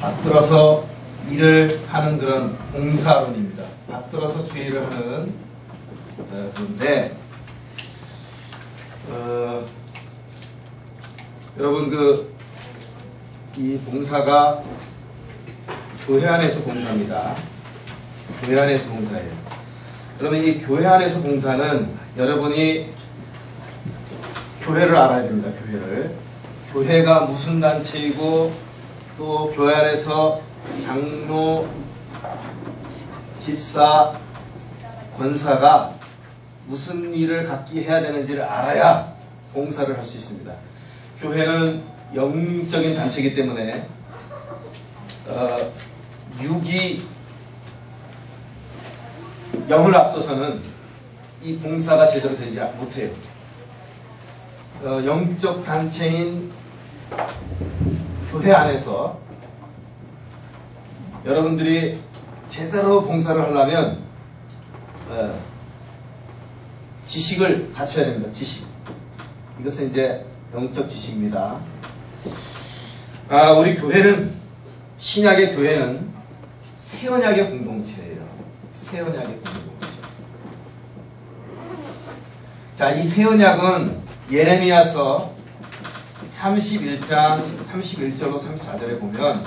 받들어서 일을 하는 그런 봉사론입니다. 받들어서 주의를 하는 그런데 여러분 이 봉사가 교회 안에서 봉사입니다. 교회 안에서 봉사예요. 그러면 이 교회 안에서 봉사는 여러분이 교회를 알아야 됩니다. 교회가 무슨 단체이고 또 교회 안에서 장로, 집사, 권사가 무슨 일을 각기 해야 되는지를 알아야 봉사를 할 수 있습니다. 교회는 영적인 단체이기 때문에 육이 영을 앞서서는 이 봉사가 제대로 되지 못해요. 영적 단체인 교회 안에서 여러분들이 제대로 봉사를 하려면 지식을 갖춰야 됩니다. 지식. 이것은 이제 영적 지식입니다. 우리 교회는, 신약의 교회는 새 언약의 공동체예요. 새 언약의 공동체. 자, 이 새 언약은 예레미야서 31장 31절로 34절에 보면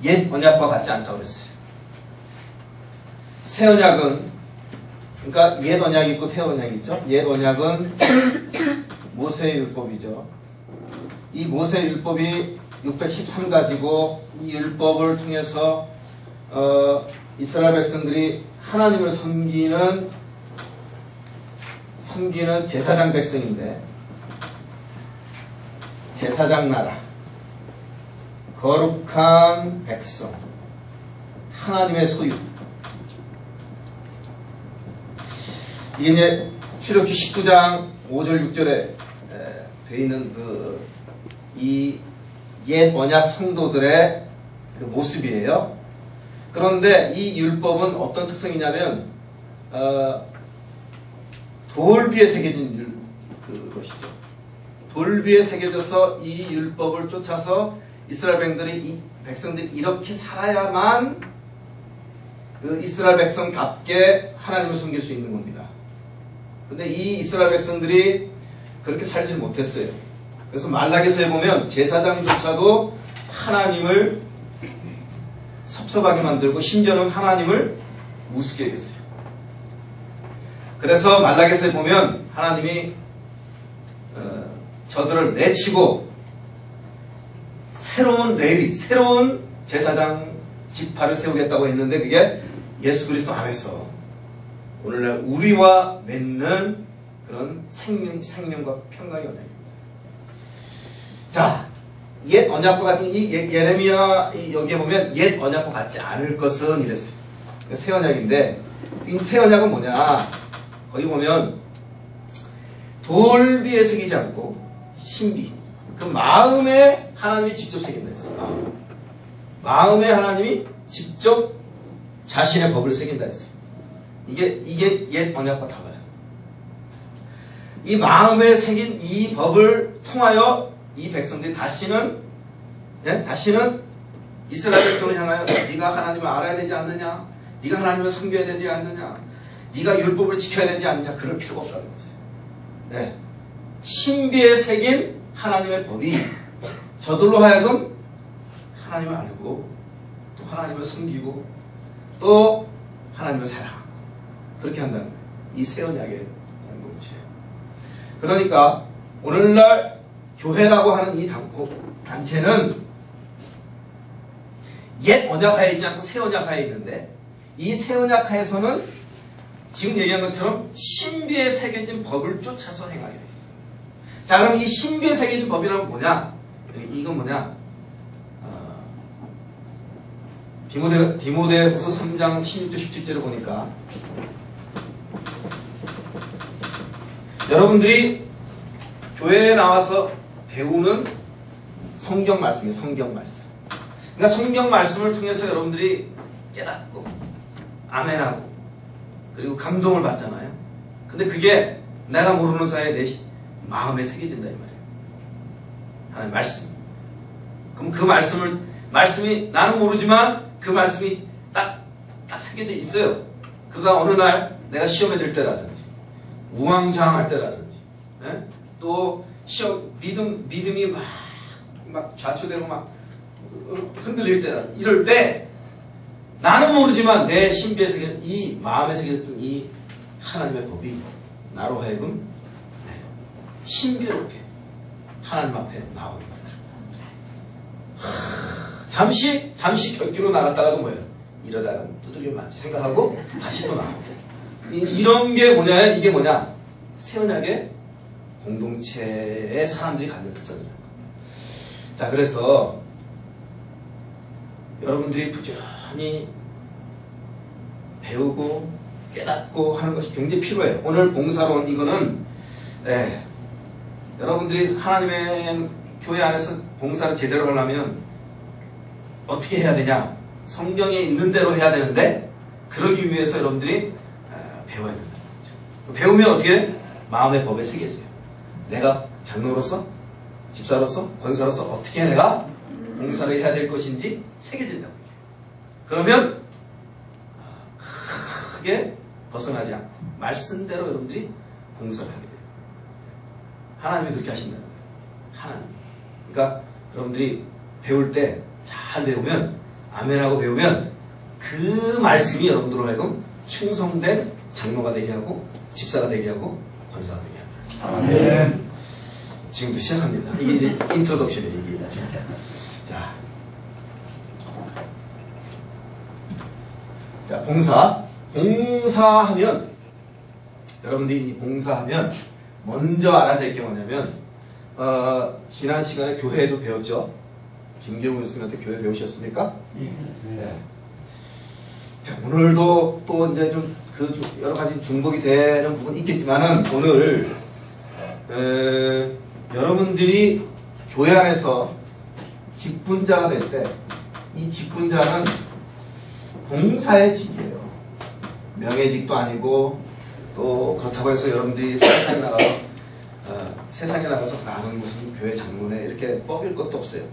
옛 언약과 같지 않다고 그랬어요. 새 언약은, 그러니까 옛 언약이 있고 새 언약이 있죠. 옛 언약은 모세의 율법이죠. 이 모세의 율법이 613가지고 이 율법을 통해서 이스라엘 백성들이 하나님을 섬기는 제사장 백성인데, 제사장 나라, 거룩한 백성, 하나님의 소유. 이게 이제 출애굽기 19장 5절 6절에 되어 있는 이 옛 언약 성도들의 그 모습이에요. 그런데 이 율법은 어떤 특성이냐면 돌 위에 새겨진 그것이죠. 돌 위에 새겨져서 이 율법을 쫓아서 이스라엘 백성들이 이렇게 살아야만 그 이스라엘 백성답게 하나님을 섬길 수 있는 겁니다. 근데 이 이스라엘 백성들이 그렇게 살지 못했어요. 그래서 말라기서에 보면 제사장조차도 하나님을 섭섭하게 만들고 심지어는 하나님을 우습게 했어요. 그래서 말라기서에 보면 하나님이 저들을 내치고 새로운 레위, 새로운 제사장 지파를 세우겠다고 했는데 그게 예수 그리스도 안에서 오늘날 우리와 맺는 그런 생명과 평강의 언약입니다. 자, 옛 언약과 같은 이 예레미야 여기에 보면 옛 언약과 같지 않을 것은 이랬어요. 새 언약인데 이 새 언약은 뭐냐? 거기 보면 돌 위에 새기지 않고 신비, 그 마음에 하나님이 직접 새긴다 했어요. 마음에 하나님이 직접 자신의 법을 새긴다 했어요. 이게 옛 언약과 달라요. 이 마음에 새긴 이 법을 통하여 이 백성들이 다시는 이스라엘 백성을 향하여 네가 하나님을 알아야 되지 않느냐, 네가 하나님을 섬겨야 되지 않느냐, 네가 율법을 지켜야 되지 않느냐, 그럴 필요가 없다는 것이에요. 네. 신비에 새긴 하나님의 법이 저들로 하여금 하나님을 알고 또 하나님을 섬기고 또 하나님을 사랑하고 그렇게 한다는 거예요. 이 새 언약의 공동체. 그러니까 오늘날 교회라고 하는 이 단체는 옛 언약하에 있지 않고 새 언약하에 있는데, 이 새 언약하에서는 지금 얘기한 것처럼 신비에 새겨진 법을 쫓아서 행하게 돼 있어요. 자, 그럼 이 신비에 새겨진 법이란 뭐냐? 이건 뭐냐? 디모데후서 3장 16절 17절을 보니까 여러분들이 교회에 나와서 배우는 성경 말씀이에요. 성경 말씀. 그러니까 성경 말씀을 통해서 여러분들이 깨닫고 아멘하고 그리고 감동을 받잖아요. 근데 그게 내가 모르는 사이에 내 마음에 새겨진다 이 말이에요. 하나님 말씀. 그럼 그 말씀이 나는 모르지만 그 말씀이 딱 새겨져 있어요. 그러다 어느 날 내가 시험에 들 때라든지 우왕좌왕할 때라든지 또 시험 믿음이 막 좌초되고 막 흔들릴 때라든지 이럴 때 나는 모르지만 내 신비에 새겨진 이 마음에 새겨졌던 이 하나님의 법이 나로 하여금 신비롭게 하나님 앞에 나오는 거예요. 잠시 곁기로 나갔다가도 뭐예요? 이러다가 두들겨 맞지 생각하고 다시 또 나오고. 이런 게 뭐냐? 이게 뭐냐? 새 언약의 공동체의 사람들이 갖는 특성이라는 거예요. 자, 그래서 여러분들이 부지런히 배우고 깨닫고 하는 것이 굉장히 필요해요. 오늘 봉사론 이거는 여러분들이 하나님의 교회 안에서 봉사를 제대로 하려면 어떻게 해야 되냐? 성경에 있는 대로 해야 되는데 그러기 위해서 여러분들이 배워야 된다는 거죠. 배우면 어떻게? 마음의 법에 새겨져요. 내가 장로로서, 집사로서, 권사로서 어떻게 내가 봉사를 해야 될 것인지 새겨진다고 얘기해요. 그러면 크게 벗어나지 않고 말씀대로 여러분들이 봉사를 하게 돼요. 하나님이 그렇게 하신다는 거예요. 하나님. 그러니까 여러분들이 배울 때 잘 배우면 아멘하고 배우면 그 말씀이 여러분들로 하여금 충성된 장로가 되게 하고 집사가 되게 하고 권사가 되게 합니다. 아멘. 지금도 시작합니다. 이게 이제 인트로덕션이에요. 이게. 자, 봉사하면 여러분들이 봉사하면 먼저 알아야 될 게 뭐냐면 지난 시간에 교회에도 배웠죠. 김경우 교수님한테 교회 배우셨습니까? 네. 자, 오늘도 또 이제 좀 여러 가지 중복이 되는 부분이 있겠지만은 오늘 여러분들이 교회 안에서 직분자가 될 때 이 직분자는 봉사의 직이에요. 명예직도 아니고 또 그렇다고 해서 여러분들이 세상에 나가서 나는 무슨 교회 장로네 이렇게 뻐길 것도 없어요.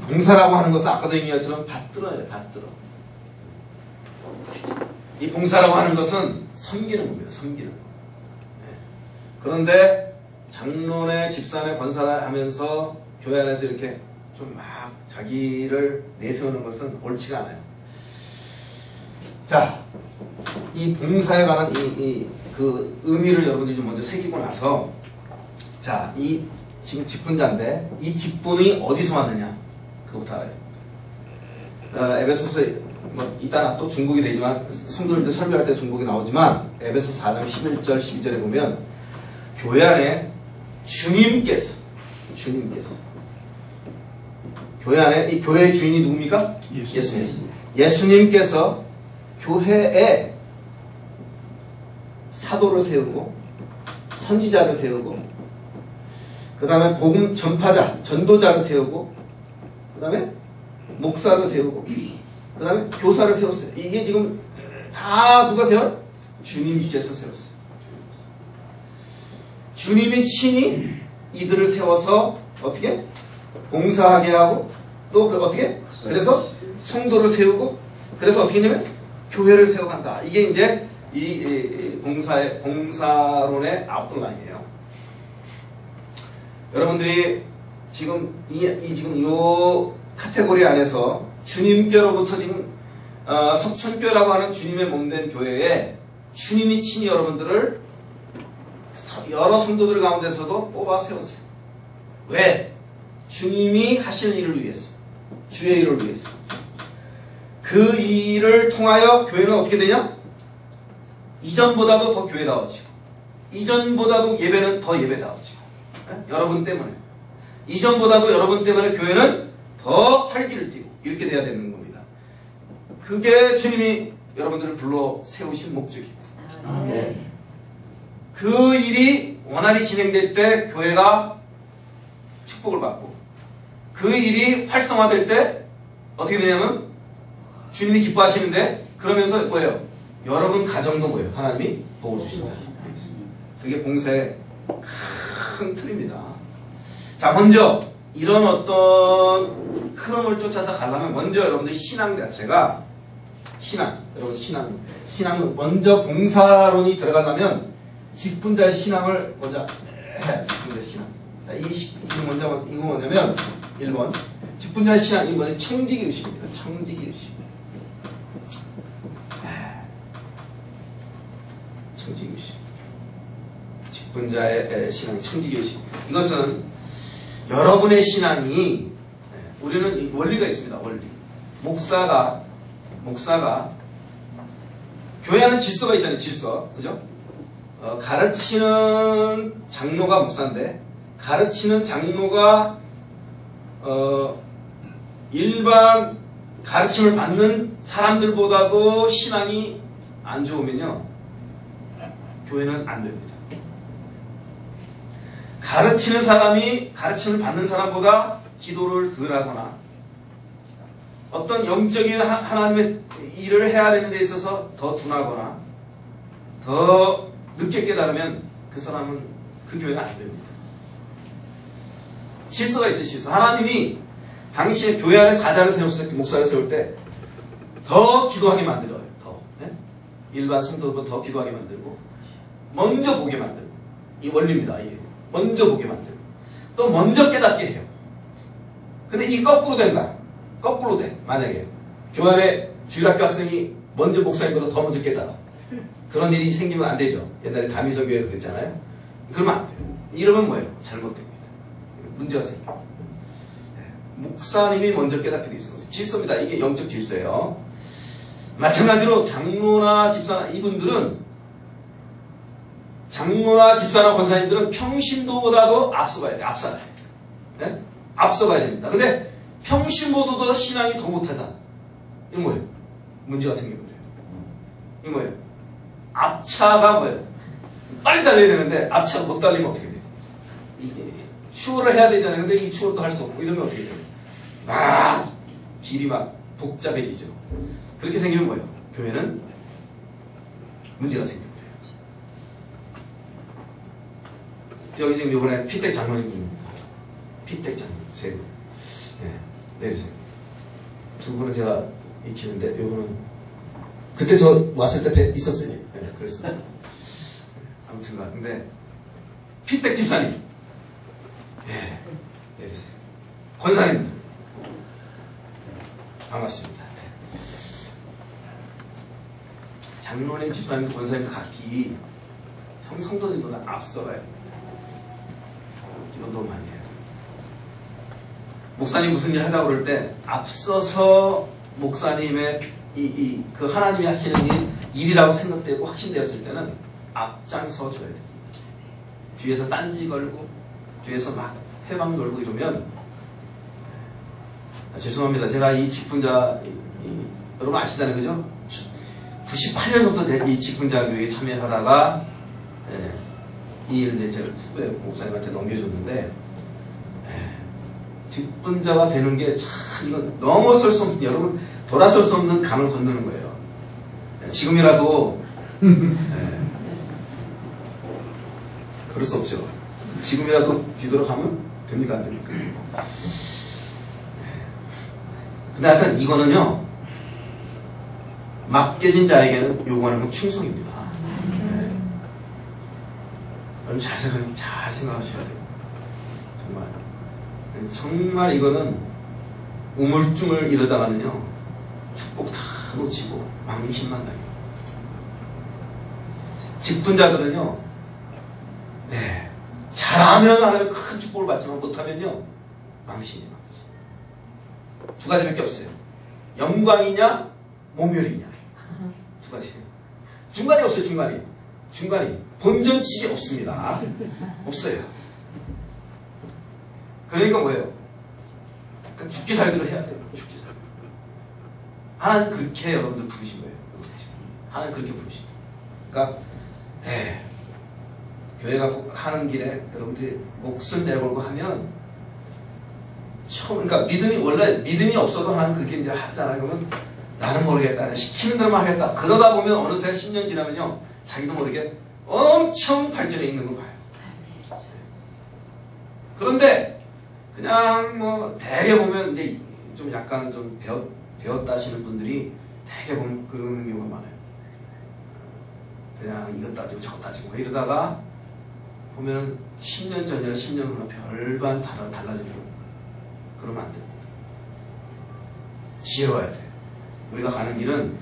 봉사라고 하는 것은 아까도 얘기한 것처럼 받들어요. 받들어. 이 봉사라고 하는 것은 섬기는 겁니다. 섬기는 거. 그런데 장로네 집사네 권사를 하면서 교회 안에서 이렇게 좀 막 자기를 내세우는 것은 옳지가 않아요. 자, 이 봉사에 관한 그 의미를 여러분들이 좀 먼저 새기고 나서 자, 이 지금 직분자인데 이 직분이 어디서 왔느냐? 그거부터 알아요. 에베소서 뭐 이따가 또 중복이 되지만 성도님들 설교할 때 중복이 나오지만 에베소서 4장 11절 12절에 보면 교회 안에 주님께서 교회 안에 이 교회의 주인이 누굽니까? 예수님. 예수님께서 교회에 사도를 세우고 선지자를 세우고 그 다음에 복음 전파자, 전도자를 세우고 그 다음에 목사를 세우고 그 다음에 교사를 세웠어요. 이게 지금 다 누가 세워요? 주님께서 세웠어요. 주님이 친히 이들을 세워서 어떻게? 봉사하게 하고 또 어떻게? 그래서 성도를 세우고 그래서 어떻게 하냐면 교회를 세워간다. 이게 이제 이 봉사론의 아웃라인이에요. 여러분들이 지금 지금 이 카테고리 안에서 주님께로부터 지금 석천교라고 하는 주님의 몸된 교회에 주님이 친히 여러분들을 여러 성도들 가운데서도 뽑아 세웠어요. 왜? 주님이 하실 일을 위해서. 주의 일을 위해서. 그 일을 통하여 교회는 어떻게 되냐? 이전보다도 더 교회다워지고 이전보다도 예배는 더 예배다워지고 여러분 때문에 이전보다도 여러분 때문에 교회는 더 활기를 띠고 이렇게 돼야 되는 겁니다. 그게 주님이 여러분들을 불러 세우신 목적입니다. 그 일이 원활히 진행될 때 교회가 축복을 받고 그 일이 활성화될 때 어떻게 되냐면 주님이 기뻐하시는데 그러면서 뭐예요? 여러분 가정도 뭐예요? 하나님이 보고 주신다. 그게 봉사의 큰 틀입니다. 자, 먼저 이런 어떤 흐름을 쫓아서 가려면 먼저 여러분들 신앙 자체가 여러분 신앙은 먼저 봉사론이 들어가려면 직분자의 신앙을 먼저 직분자의 신앙. 자, 이거 뭐냐면 1번 직분자의 신앙이 뭐냐? 청지기 의식입니다. 청지기 의식. 청지기 의식. 직분자의 신앙, 청지기 의식. 이것은 여러분의 신앙이 우리는 원리가 있습니다. 원리. 목사가 교회 안에 질서가 있잖아요. 질서. 그죠? 가르치는 장로가 목사인데 가르치는 장로가 일반 가르침을 받는 사람들보다도 신앙이 안 좋으면요. 교회는 안 됩니다. 가르치는 사람이 가르침을 받는 사람보다 기도를 덜 하거나 어떤 영적인 하나님의 일을 해야 되는 데 있어서 더 둔하거나 더 늦게 깨달으면 그 사람은 그 교회는 안 됩니다. 질서가 있어요. 질서. 하나님이 당시에 교회 안에 사자를 세웠을 때 목사를 세울 때 더 기도하게 만들어요. 더 일반 성도들보다 더 기도하게 만들고 먼저 보게 만들고 이 원리입니다. 이게 먼저 보게 만들고 또 먼저 깨닫게 해요. 근데 이게 거꾸로 된다. 거꾸로 돼. 만약에 교회 안에 주일학교 학생이 먼저 목사님보다 더 먼저 깨달아. 그런 일이 생기면 안 되죠. 옛날에 다미서 교회도 그랬잖아요. 그러면 안 돼요. 이러면 뭐예요? 잘못됩니다. 문제가 생겨요. 목사님이 먼저 깨닫게 돼 있어요. 질서입니다. 이게 영적 질서예요. 마찬가지로 장로나 집사나 이분들은 장로나 집사나 권사님들은 평신도보다도 앞서가야 돼. 앞서가야 돼. 네? 앞서가야 됩니다. 근데 평신도보다 신앙이 더 못하다. 이건 뭐예요? 문제가 생겨버려요. 이건 뭐예요? 앞차가 뭐예요? 빨리 달려야 되는데 앞차가 못 달리면 어떻게 돼요? 이게 추월을 해야 되잖아요. 근데 이 추월도 할 수 없고 이러면 어떻게 돼요? 막 길이 막 복잡해지죠. 그렇게 생기면 뭐예요? 교회는 문제가 생겨버려요. 여기 지금 이번에 피택 장로님 분입니다. 피택 장로님 세 분. 네, 내리세요. 두 분은 제가 익히는데 요거는 그때 저 왔을 때 있었어요. 네, 그랬어요. 아무튼간 근데 피택 집사님. 네, 내리세요. 권사님들 반갑습니다. 네. 장로님, 집사님도 권사님도 각기 형 성도들보다 앞서가야 됩니다. 이건 너무 많이 해요. 목사님 무슨 일 하자고 그럴 때 앞서서 목사님의 그 하나님이 하시는 일이라고 생각되고 확신되었을 때는 앞장서 줘야 됩니다. 뒤에서 딴지 걸고 뒤에서 막 회방 걸고 이러면 죄송합니다. 제가 이 직분자 여러분 아시잖아요. 그죠? 98년부터 이 직분자 교육에 참여하다가 이 일을 이제 제가 후배 목사님한테 넘겨줬는데 직분자가 되는 게 참 이건 넘어설 수 없는 여러분 돌아설 수 없는 강을 건너는 거예요. 지금이라도 그럴 수 없죠. 지금이라도 뒤돌아가면 됩니까 안 됩니까? 근데 하여튼 이거는요 맡겨진 자에게는 요구하는 건 충성입니다. 여러분 잘 생각하셔야 돼요. 정말 이거는 우물쭈물 이러다가는요 축복 다 놓치고 망신만 나요. 직분자들은요 잘하면 하나님 큰 축복을 받지만 못하면요 망신이 두 가지밖에 없어요. 영광이냐 모멸이냐 두 가지예요. 중간이 없어요. 중간이 본전치기 없습니다. 없어요. 그러니까 뭐예요? 그러니까 죽기 살기로 해야 돼요. 죽기 살기. 하나님 그렇게 여러분들 부르신 거예요. 하나님 그렇게 부르신 거예요. 그러니까 교회가 하는 길에 여러분들이 목숨 내걸고 하면 그러니까 원래 믿음이 없어도 하나님 그렇게 이제 하잖아요. 그러면 나는 모르겠다. 시키는 대로만 하겠다. 그러다 보면 어느새 10년 지나면요. 자기도 모르게 엄청 발전해 있는 거 봐요. 그런데 그냥 뭐 대개 보면 이제 좀 약간 좀 배웠다 하시는 분들이 대개 보면 그러는 경우가 많아요. 그냥 이것 따지고 저것 따지고 이러다가 보면은 10년 전이나 10년 후나 별반 달라지는 거예요. 그러면 안 됩니다. 지혜로워야 돼요. 우리가 가는 길은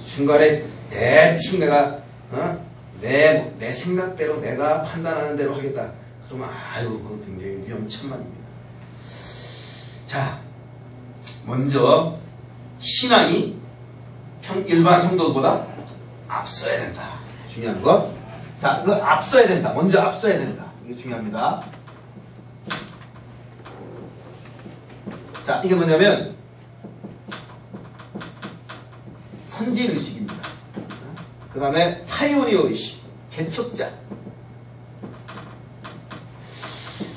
중간에 대충 내가 내 생각대로 내가 판단하는 대로 하겠다. 그러면 그거 굉장히 위험천만입니다. 자, 먼저 신앙이 일반 성도보다 앞서야 된다. 중요한 거. 자, 그 앞서야 된다. 먼저 앞서야 된다. 이게 중요합니다. 자, 이게 뭐냐면 선진의식입니다. 그 다음에 파이오니어 의식, 개척자.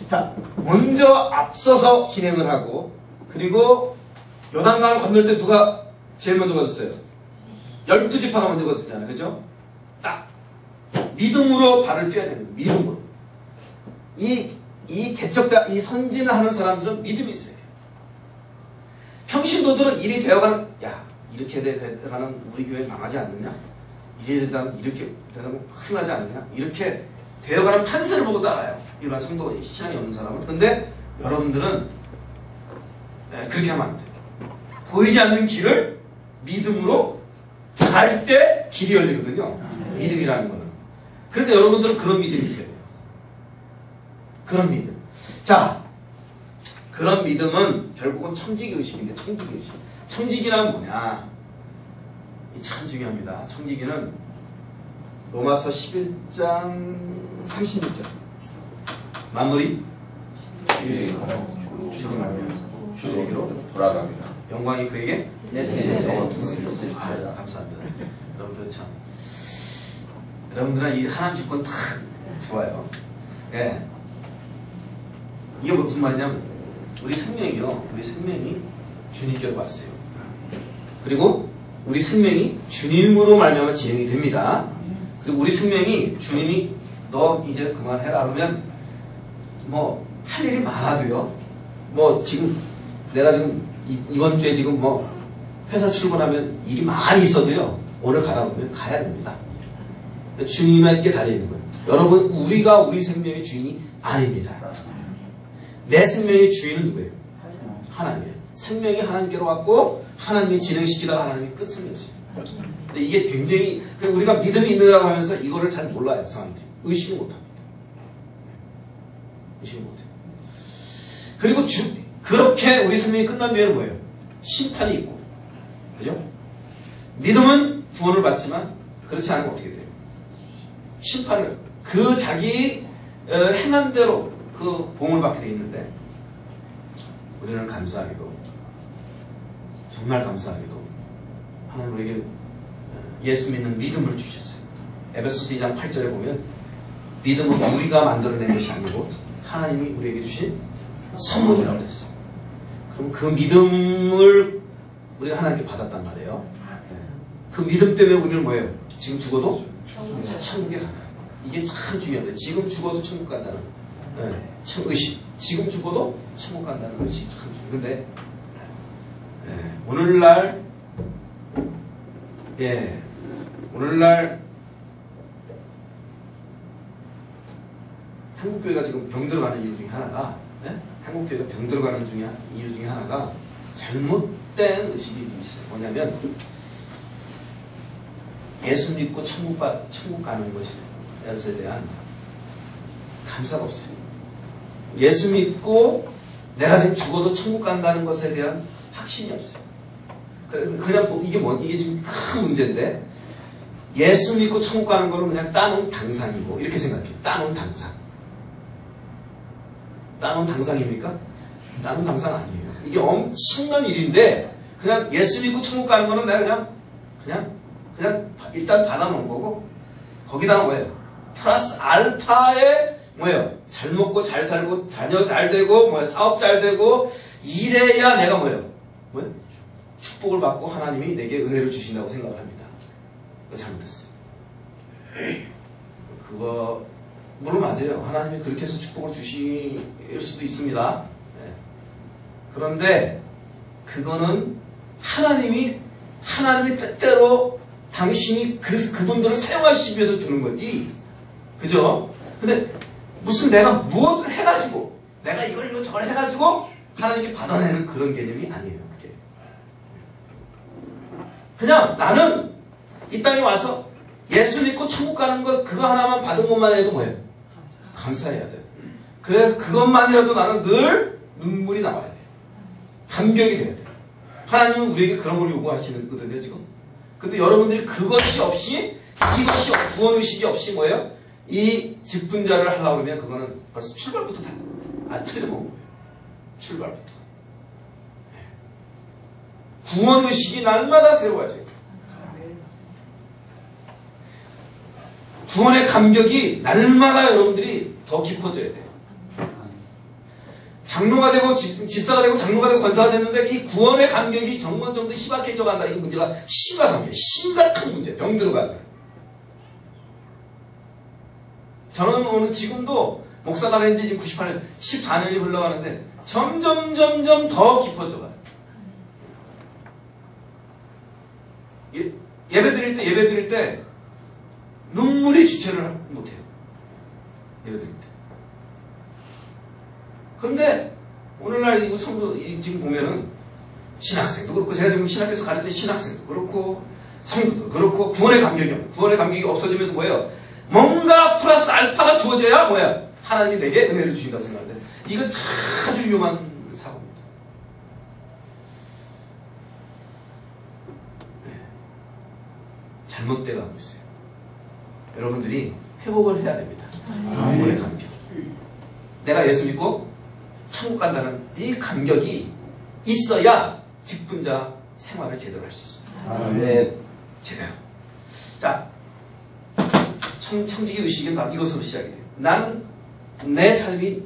자, 먼저 앞서서 진행을 하고, 그리고 요단강을 건널 때 누가 제일 먼저 가졌어요? 12지파가 먼저 가졌잖아요. 그죠? 딱 믿음으로 발을 떼야 됩니다. 믿음으로. 이 개척자, 이 선진을 하는 사람들은 믿음이 있어야 돼요. 평신도들은 일이 되어가는, 야, 이렇게 되어가는 우리 교회 망하지 않느냐? 이렇게 되면 큰일 나지 않느냐? 이렇게 되어가는 판세를 보고 따라요. 일반 성도 신앙이 없는 사람은. 근데 여러분들은 그렇게 하면 안 돼요. 보이지 않는 길을 믿음으로 갈 때 길이 열리거든요. 믿음이라는 거는. 그러니까 여러분들은 그런 믿음이 있어야 돼요. 그런 믿음. 자, 그런 믿음은 결국은 청지기 의식인데, 청지기 의식. 청지기란 뭐냐? 참 중요합니다. 청지기는 로마서 11장 36절. 만물이 주제기로 돌아갑니다. 영광이 그에게 감사합니다. 여러분들 참, 여러분들은 이 하나님 주권 다 좋아요. 예. 이게 무슨 말이냐면 우리 생명이 주님께로 왔어요. 그리고 우리 생명이 주님으로 말미암아 진행이 됩니다. 그리고 우리 생명이 주님이 너 이제 그만해라 그러면 뭐 할 일이 많아도요. 뭐 지금 내가 지금 이번 주에 지금 뭐 회사 출근하면 일이 많이 있어도요. 오늘 가라 그러면 가야 됩니다. 주님에게 달려있는 거예요. 여러분, 우리가 우리 생명의 주인이 아닙니다. 내 생명의 주인은 누구예요? 하나님이에요. 생명이 하나님께로 왔고 하나님이 진행시키다가 하나님이 끝을 맺어요. 근데 이게 굉장히, 우리가 믿음이 있느라고 하면서 이거를 잘 몰라요. 사람들이. 의식을 못합니다. 의식을 못해요. 그리고 그렇게 우리 생명이 끝난 뒤에는 뭐예요? 심판이 있고, 그죠? 믿음은 구원을 받지만 그렇지 않으면 어떻게 돼요? 심판을, 그 자기 행한 대로 그 봉을 받게 돼 있는데, 우리는 감사하게도, 정말 감사하게도 하나님 우리에게 예수 믿는 믿음을 주셨어요. 에베소서 2장 8절에 보면 믿음은 우리가 만들어낸 것이 아니고 하나님이 우리에게 주신 선물이라고 그랬어요. 그럼 그 믿음을 우리가 하나님께 받았단 말이에요. 그 믿음 때문에 우리는 뭐예요? 지금 죽어도 천국에 가는 거예요. 이게 참 중요합니다. 지금 죽어도 천국 간다는 의식. 지금 죽어도 천국 간다는 의식이 참 중요해요. 근데 오늘날 한국교회가 지금 병들어가는 이유 중에 하나가, 한국교회가 병들어가는 이유 중에 하나가 잘못된 의식이 좀 있어요. 뭐냐면 예수 믿고 천국 가는 것에 대한 감사가 없어요. 예수 믿고 내가 지금 죽어도 천국 간다는 것에 대한 확신이 없어요. 그냥 이게 지금 큰 문제인데, 예수 믿고 천국 가는 거는 그냥 따놓은 당상이고 이렇게 생각해요. 따놓은 당상. 따놓은 당상입니까? 따놓은 당상 아니에요. 이게 엄청난 일인데, 그냥 예수 믿고 천국 가는 거는 내가 그냥 일단 받아놓은 거고, 거기다가 뭐예요? 플러스 알파에 뭐예요? 잘 먹고 잘 살고 자녀 잘 되고 사업 잘 되고 이래야 내가 뭐예요? 축복을 받고 하나님이 내게 은혜를 주신다고 생각을 합니다. 그거 잘못됐어요. 그거 물론 맞아요. 하나님이 그렇게 해서 축복을 주실 수도 있습니다. 네. 그런데 그거는 하나님의 뜻대로 당신이 그분들을 사용하시기 위해서 주는 거지. 그죠? 근데 무슨 내가 무엇을 해가지고 내가 이걸 저걸 해가지고 하나님께 받아내는 그런 개념이 아니에요. 그게. 그냥 나는 이 땅에 와서 예수 믿고 천국 가는 것 그거 하나만 받은 것만 해도 뭐예요? 감사해야 돼요. 그래서 그것만이라도 나는 늘 눈물이 나와야 돼요. 감격이 돼야 돼요. 하나님은 우리에게 그런 걸 요구하시거든요, 지금. 근데 여러분들이 그것이 없이, 구원의식이 없이 뭐예요? 이 직분자를 하려고 그러면 그거는 벌써 출발부터 다 틀려먹은 거예요. 출발부터. 네. 구원의식이 날마다 새로워져요. 구원의 감격이 날마다 여러분들이 더 깊어져야 돼요. 장로가 되고 집사가 되고 장로가 되고 권사가 됐는데 이 구원의 감격이 점점 더 희박해져 간다. 이 문제가 심각한 게 심각한 문제. 병 들어가는. 저는 오늘 지금도 목사가 된 지 지금 98년, 14년이 흘러가는데 점점 더 깊어져 가요. 예배 드릴 때 눈물이 주체를 못해요. 예배 드릴 때. 근데 오늘날 이 성도 지금 보면은 신학생도 그렇고 제가 지금 신학교에서 가르치는 신학생도 그렇고 성도도 그렇고 구원의 감격이 없어지면서 뭐예요? 뭔가 플러스 알파가 주어져야 뭐야? 하나님이 내게 은혜를 주신다고 생각하는데 이건 아주 위험한 사고입니다. 네. 잘못돼 가고 있어요. 여러분들이 회복을 해야 됩니다. 구원의 감격. 내가 예수 믿고 천국 간다는 이 감격이 있어야 직분자 생활을 제대로 할 수 있습니다. 네. 제대로. 자, 청지기 의식은 바로 이것으로 시작이 돼요. 나는 내 삶의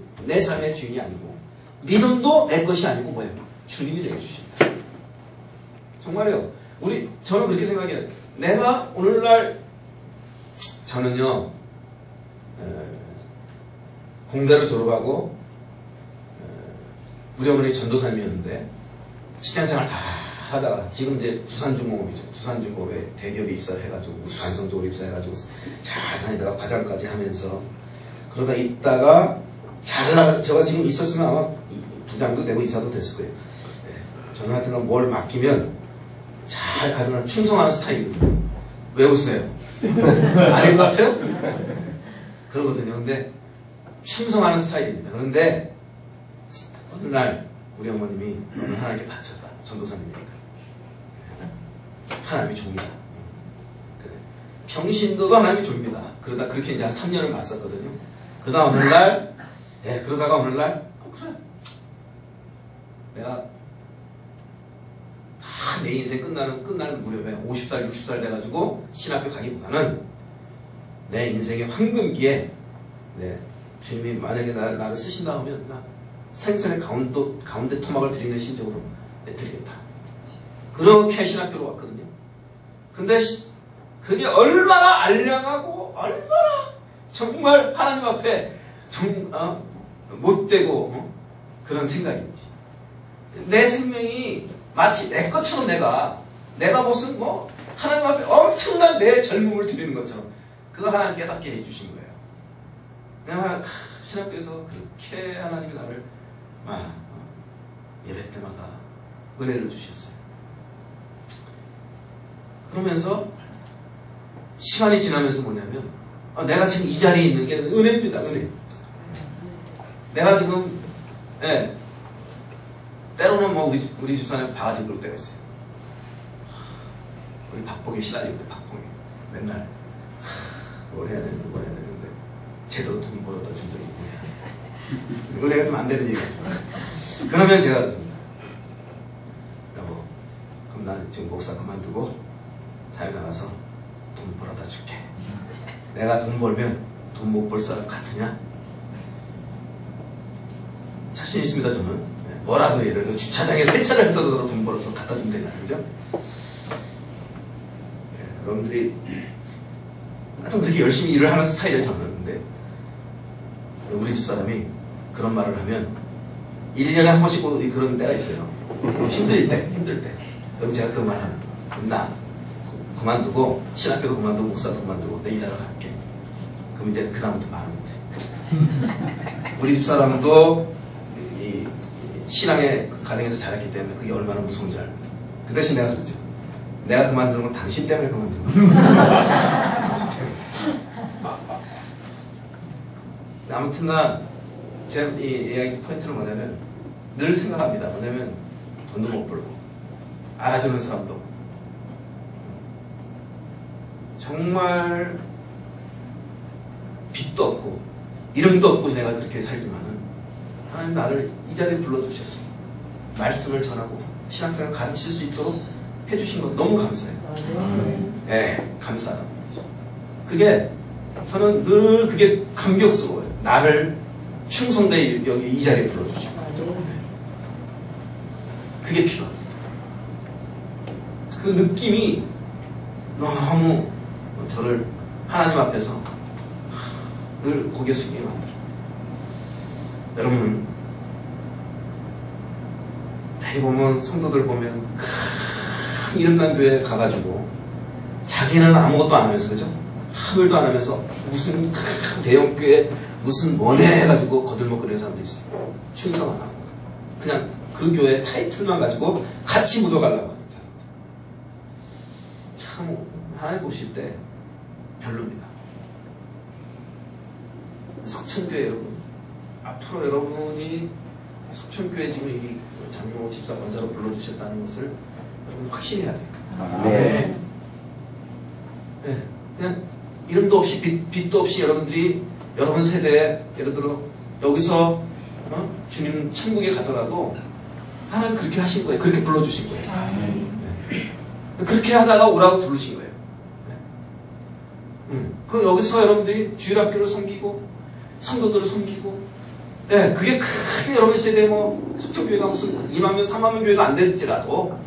주인이 아니고 믿음도 내 것이 아니고 뭐예요? 주님이 내게 주신다. 정말요. 저는 그렇게 생각해요. 내가 오늘날 저는요 공대를 졸업하고 우리 어머니 전도사님이었는데 직장생활 다 하다가 지금 이제 두산중공업이죠. 두산중공업에 대기업에 입사를 해가지고 우수한성적으로 입사해가지고 잘 다니다가 과장까지 하면서 그러다 있다가 제가 지금 있었으면 아마 부장도 되고 이사도 됐을 거예요. 네. 저는 하여튼 뭘 맡기면 잘 아주 충성하는 스타일이거든요. 왜 웃으세요? 아닌 것 같아요? 그러거든요. 근데 충성하는 스타일입니다. 그런데 어느 날 우리 어머님이 너는 하나님께 바쳤다. 전도사님이니까. 하나님이 종이다. 그래. 평신도도 하나님이 종입니다. 그러다 그렇게 이제 한 3년을 맞섰거든요. 그러다가 어느 날, 그래. 내가 내 인생 끝날 무렵에 50살, 60살 돼가지고 신학교 가기보다는 내 인생의 황금기에 주님이 만약에 나를 쓰신다 하면 나 생선의 가운데 토막을 드리는 심정으로 드리겠다. 그렇게 신학교로 왔거든요. 근데 그게 얼마나 알량하고 얼마나 정말 하나님 앞에 못되고 그런 생각인지. 내 생명이 마치 내 것처럼 내가 무슨 하나님 앞에 엄청난 내 젊음을 드리는 것처럼 그거 하나님 깨닫게 해주신 거예요. 내가 신학교에서 그렇게 하나님이 나를 예배 때마다 은혜를 주셨어요. 그러면서 시간이 지나면서 뭐냐면 내가 지금 이 자리에 있는 게 은혜입니다. 은혜. 내가 지금 때로는 우리 집사람이 바가지 그럴 때가 있어요. 우리 박봉이 시달리거든. 박봉이 맨날 뭘 해야 되는데 뭐 해야 되는데 제대로 돈 벌어다 준 적이 있냐. 은혜가 좀 안 되는 얘기지만 그러면 제가 그렇습니다. 여보, 그럼 난 지금 목사 그만두고 사회 나가서 돈 벌어다 줄게. 내가 돈 벌면 돈 못 벌 사람 같으냐? 자신 있습니다. 저는 뭐라도 예를 들어 주차장에 세차를 해서도 돈 벌어서 갖다 주면 되잖아요. 그죠? 여러분들이 하여튼 그렇게 열심히 일을 하는 스타일이에요. 저는. 근데 우리 집사람이 그런 말을 하면 1년에 한 번씩 그런 때가 있어요. 힘들 때. 그럼 제가 그 말 하면 나 그만두고 신학교도 그만두고 목사도 그만두고 내 일하러 갈게. 그럼 이제 그 다음부터 말은 못해. 우리 집사람도 이 신앙의 그 가정에서 자랐기 때문에 그게 얼마나 무서운지 알거든. 그 대신 내가 그러죠. 내가 그만두는 건 당신 때문에 그만두는 거야. 아무튼 제 이 이야기 포인트는 뭐냐면 늘 생각합니다. 뭐냐면 돈도 못 벌고 알아주는 사람도 없고 정말 빚도 없고 이름도 없고 내가 그렇게 살지만은 하나님 나를 이 자리에 불러주셔서 말씀을 전하고 신앙생활 가르칠 수 있도록 해주신 것 너무 감사해요. 네, 감사하다. 그게 저는 늘 그게 감격스러워요. 나를 충성되게 여기 이 자리에 불러주시고 그게 필요합니다. 그 느낌이 너무 저를 하나님 앞에서 늘 고개 숙이게 만들어요. 여러분 대개 보면 성도들 보면 큰 이름난 교회에 가가지고 자기는 아무것도 안 하면서 그죠? 아무 일도 안 하면서 무슨 큰 대형교회 무슨 뭐네 해가지고 거들먹거리는 사람도 있어요. 충성 안 하고 그냥 그 교회 타이틀만 가지고 같이 묻어가려고 하는 사람들. 참 하나님 보실 때 별로입니다. 석천교회 여러분, 앞으로 여러분이 석천교회 지금 이 장명호 집사 권사로 불러주셨다는 것을 여러분 확신해야 돼요. 네. 네. 그냥 이름도 없이 빚도 없이 여러분들이 여러분 세대에 예를 들어 여기서 주님 천국에 가더라도 하나님 그렇게 하신 거예요. 그렇게 불러주신 거예요. 네. 그렇게 하다가 오라고 부르신 거예요. 네. 그 여기서 여러분들이 주일학교를 섬기고 성도들을 섬기고 네, 그게 크게 여러분 세대에 뭐 석천교회가 무슨 2만 명, 3만 명 교회가 안 될지라도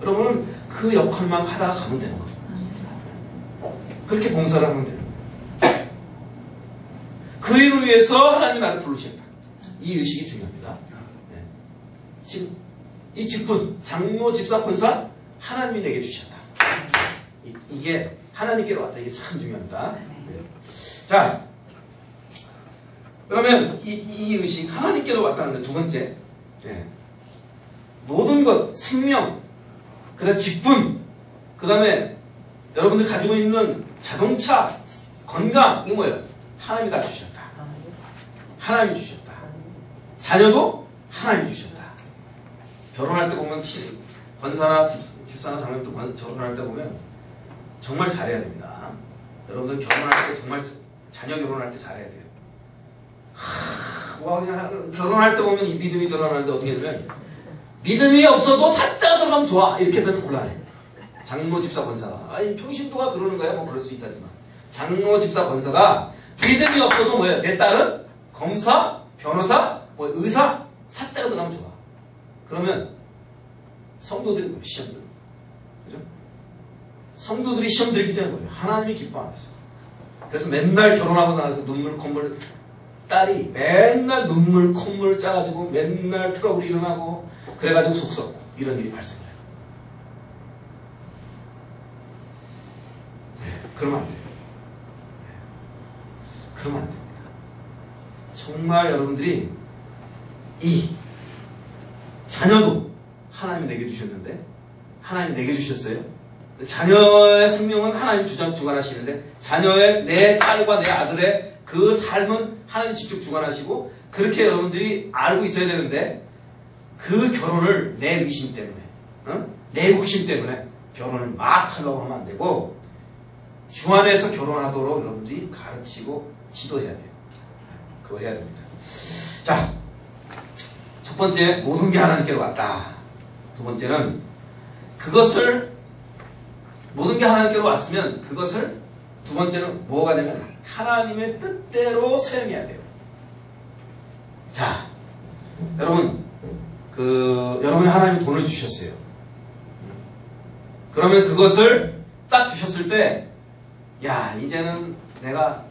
여러분은 그 역할만 하다가 가면 되는 거예요. 그렇게 봉사를 하면 돼요. 그 일을 위해서 하나님 나를 부르셨다. 이 의식이 중요합니다. 네. 지금 이 직분, 장로, 집사, 권사 하나님이 내게 주셨다. 이게 하나님께로 왔다. 이게 참 중요합니다. 네. 자, 그러면 이 의식 하나님께로 왔다는 게 두 번째. 네. 모든 것, 생명, 그 다음에 직분, 그 다음에 여러분들 가지고 있는 자동차, 건강, 이거 뭐예요? 하나님이 다 주셨다. 하나님이 주셨다. 자녀도 하나님이 주셨다. 결혼할 때 보면 권사나 집사나 장로도 결혼할 때 보면 정말 잘해야 됩니다. 여러분들 결혼할 때 정말 자녀 결혼할 때 잘해야 돼요. 그냥 결혼할 때 보면 이 믿음이 드러나는데 어떻게 되면 믿음이 없어도 사자가 들어가면 좋아 이렇게 되면 곤란해. 장로, 집사, 권사가 아니 평신도가 그러는 거야 뭐 그럴 수 있다지만 장로, 집사, 권사가 믿음이 없어도 뭐예요? 내 딸은 검사, 변호사, 뭐 의사 사자가 들어가면 좋아. 그러면 성도들이 뭐 시험 들고 그죠? 성도들이 시험 들기 전에 뭐예요? 하나님이 기뻐 안 해서. 그래서 맨날 결혼하고 나서 눈물 콧물 딸이 맨날 눈물 콧물 짜가지고 맨날 트러블이 일어나고 그래가지고 속 썩고 이런 일이 발생해요. 네, 그러면 안 돼요. 네, 그러면 안 됩니다. 정말 여러분들이 이 자녀도 하나님이 내게 주셨는데 하나님이 내게 주셨어요. 자녀의 생명은 하나님이 주관하시는데 자녀의 내 딸과 내 아들의 그 삶은 하나님이 직접 주관하시고 그렇게 여러분들이 알고 있어야 되는데 그 결혼을 내 의심 때문에 내 욕심 때문에 결혼을 막 하려고 하면 안 되고 주 안에서 결혼하도록 여러분들이 가르치고 지도해야 돼요. 그거 해야 됩니다. 자, 첫 번째 모든 게 하나님께로 왔다. 두 번째는 그것을 모든 게 하나님께로 왔으면 그것을 두 번째는 뭐가 되면 하나님의 뜻대로 사용해야 돼요. 자, 여러분 여러분이 하나님이 돈을 주셨어요. 그러면 그것을 딱 주셨을 때, 야, 이제는 내가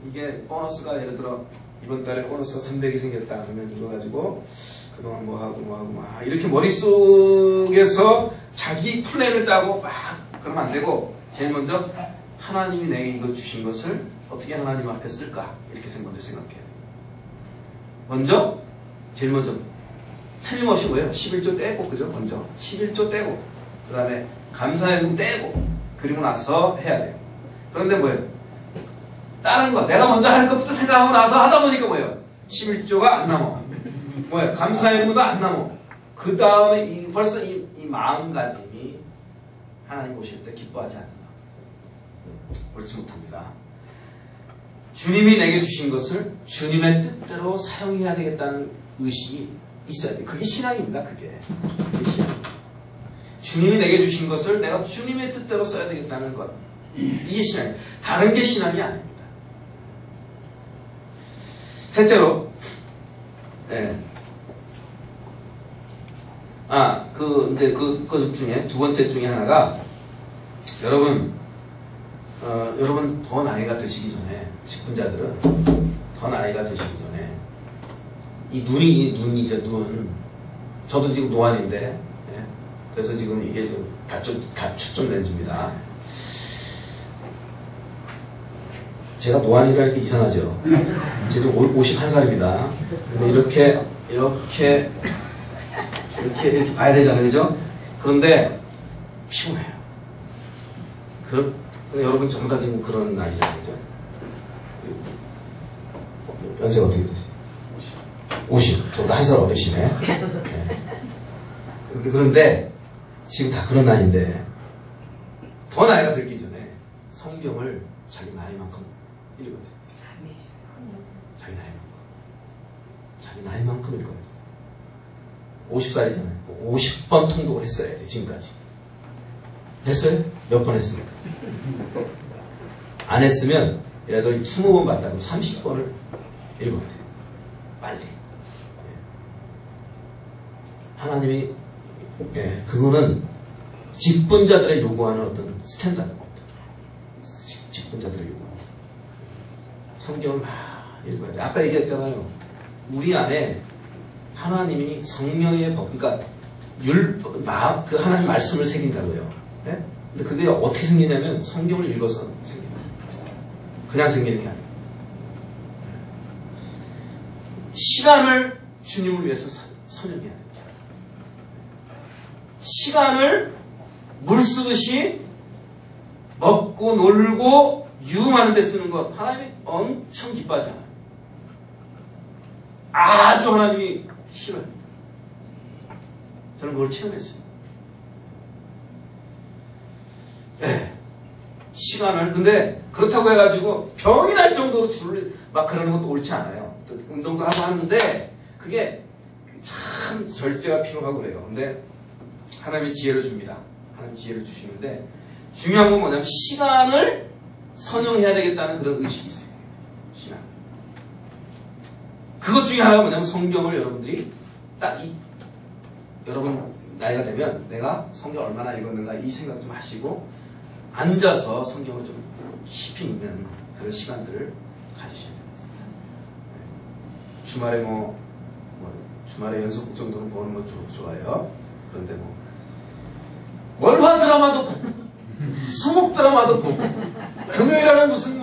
이게 보너스가 예를 들어 이번 달에 보너스가 300이 생겼다 그러면 이거 가지고 그동안 뭐하고 이렇게 머릿속에서 자기 플랜을 짜고 막 그러면 안 되고, 제일 먼저 하나님이 내게 이거 주신 것을 어떻게 하나님 앞에 쓸까, 이렇게 먼저 생각해야 돼요. 먼저 제일 먼저 틀림없이 뭐예요? 11조 떼고, 그죠? 먼저 11조 떼고, 그 다음에 감사의 떼고, 그리고 나서 해야 돼요. 그런데 뭐예요? 다른 거 내가 먼저 할 것부터 생각하고 나서 하다 보니까 뭐예요? 11조가 안 남아. 뭐예요? 감사의 무도 안 남아. 그 다음에 벌써 이 마음가짐이 하나님 보실 때 기뻐하지 않는다. 옳지 못합니다. 주님이 내게 주신 것을 주님의 뜻대로 사용해야 되겠다는 의식이 있어야 돼요. 그게 신앙입니다. 그게 신앙입니다. 주님이 내게 주신 것을 내가 주님의 뜻대로 써야 되겠다는 것, 이게 신앙입니다. 다른 게 신앙이 아닙니다. 셋째로, 이제 그 중에 두 번째 중에 하나가, 여러분 더 나이가 드시기 전에, 직분자들은 더 나이가 드시기 전에 눈이죠, 눈. 저도 지금 노안인데, 그래서 지금 이게 좀 다초점 렌즈입니다. 제가 노안이라 이렇게 이상하죠? 제가 51살입니다. 근데 이렇게 봐야 되잖아요, 그죠? 그런데 피곤해요. 여러분 전부 다 지금 그런 나이잖아요, 그죠? 연세가 어떻게 되세요? 50. 저보다 한 살 어리시네. 그런데 지금 다 그런 나이인데, 더 나이가 들기 전에 성경을 자기 나이만큼 읽어야 돼요. 자기 나이만큼 읽어야 돼요. 50살이잖아요. 50번 통독을 했어야 돼요, 지금까지. 했어요? 몇 번 했습니까? 안 했으면, 예를 들어 20번 봤다 그러면 30번을 읽어야 돼요. 빨리. 하나님이, 그거는 직분자들의 요구하는 어떤 스탠다드입니다. 직분자들의 요구하는. 성경을 막 읽어야 돼요. 아까 얘기했잖아요. 우리 안에 하나님이 성령의 법, 그러니까 그 하나님 말씀을 새긴다고요. 네? 근데 그게 어떻게 생기냐면 성경을 읽어서 생깁니다. 그냥 생기는 게 아니에요. 시간을 주님을 위해서 선용해야 돼요. 시간을 물 쓰듯이 먹고 놀고 유흥하는 데 쓰는 것, 하나님이 엄청 기뻐하잖아요. 아주 하나님이 싫어요. 저는 그걸 체험했어요. 시간을, 근데 그렇다고 해가지고 병이 날 정도로 줄을 막 그러는 것도 옳지 않아요. 또 운동도 하고 하는데 그게 참 절제가 필요하고 그래요. 근데 하나님이 지혜를 줍니다. 하나님 지혜를 주시는데, 중요한 건 뭐냐면 시간을 선용해야 되겠다는 그런 의식이 있어요. 신앙. 그것 중에 하나가 뭐냐면 성경을 여러분들이 여러분 나이가 되면 내가 성경 얼마나 읽었는가 이 생각 좀 하시고 앉아서 성경을 좀 깊이 읽는 그런 시간들을 가지셔야 됩니다. 주말에 주말에 연속극 정도는 보는 건 좋아요. 그런데 월화 드라마도 보고 수목 드라마도 보고 금요일에는 무슨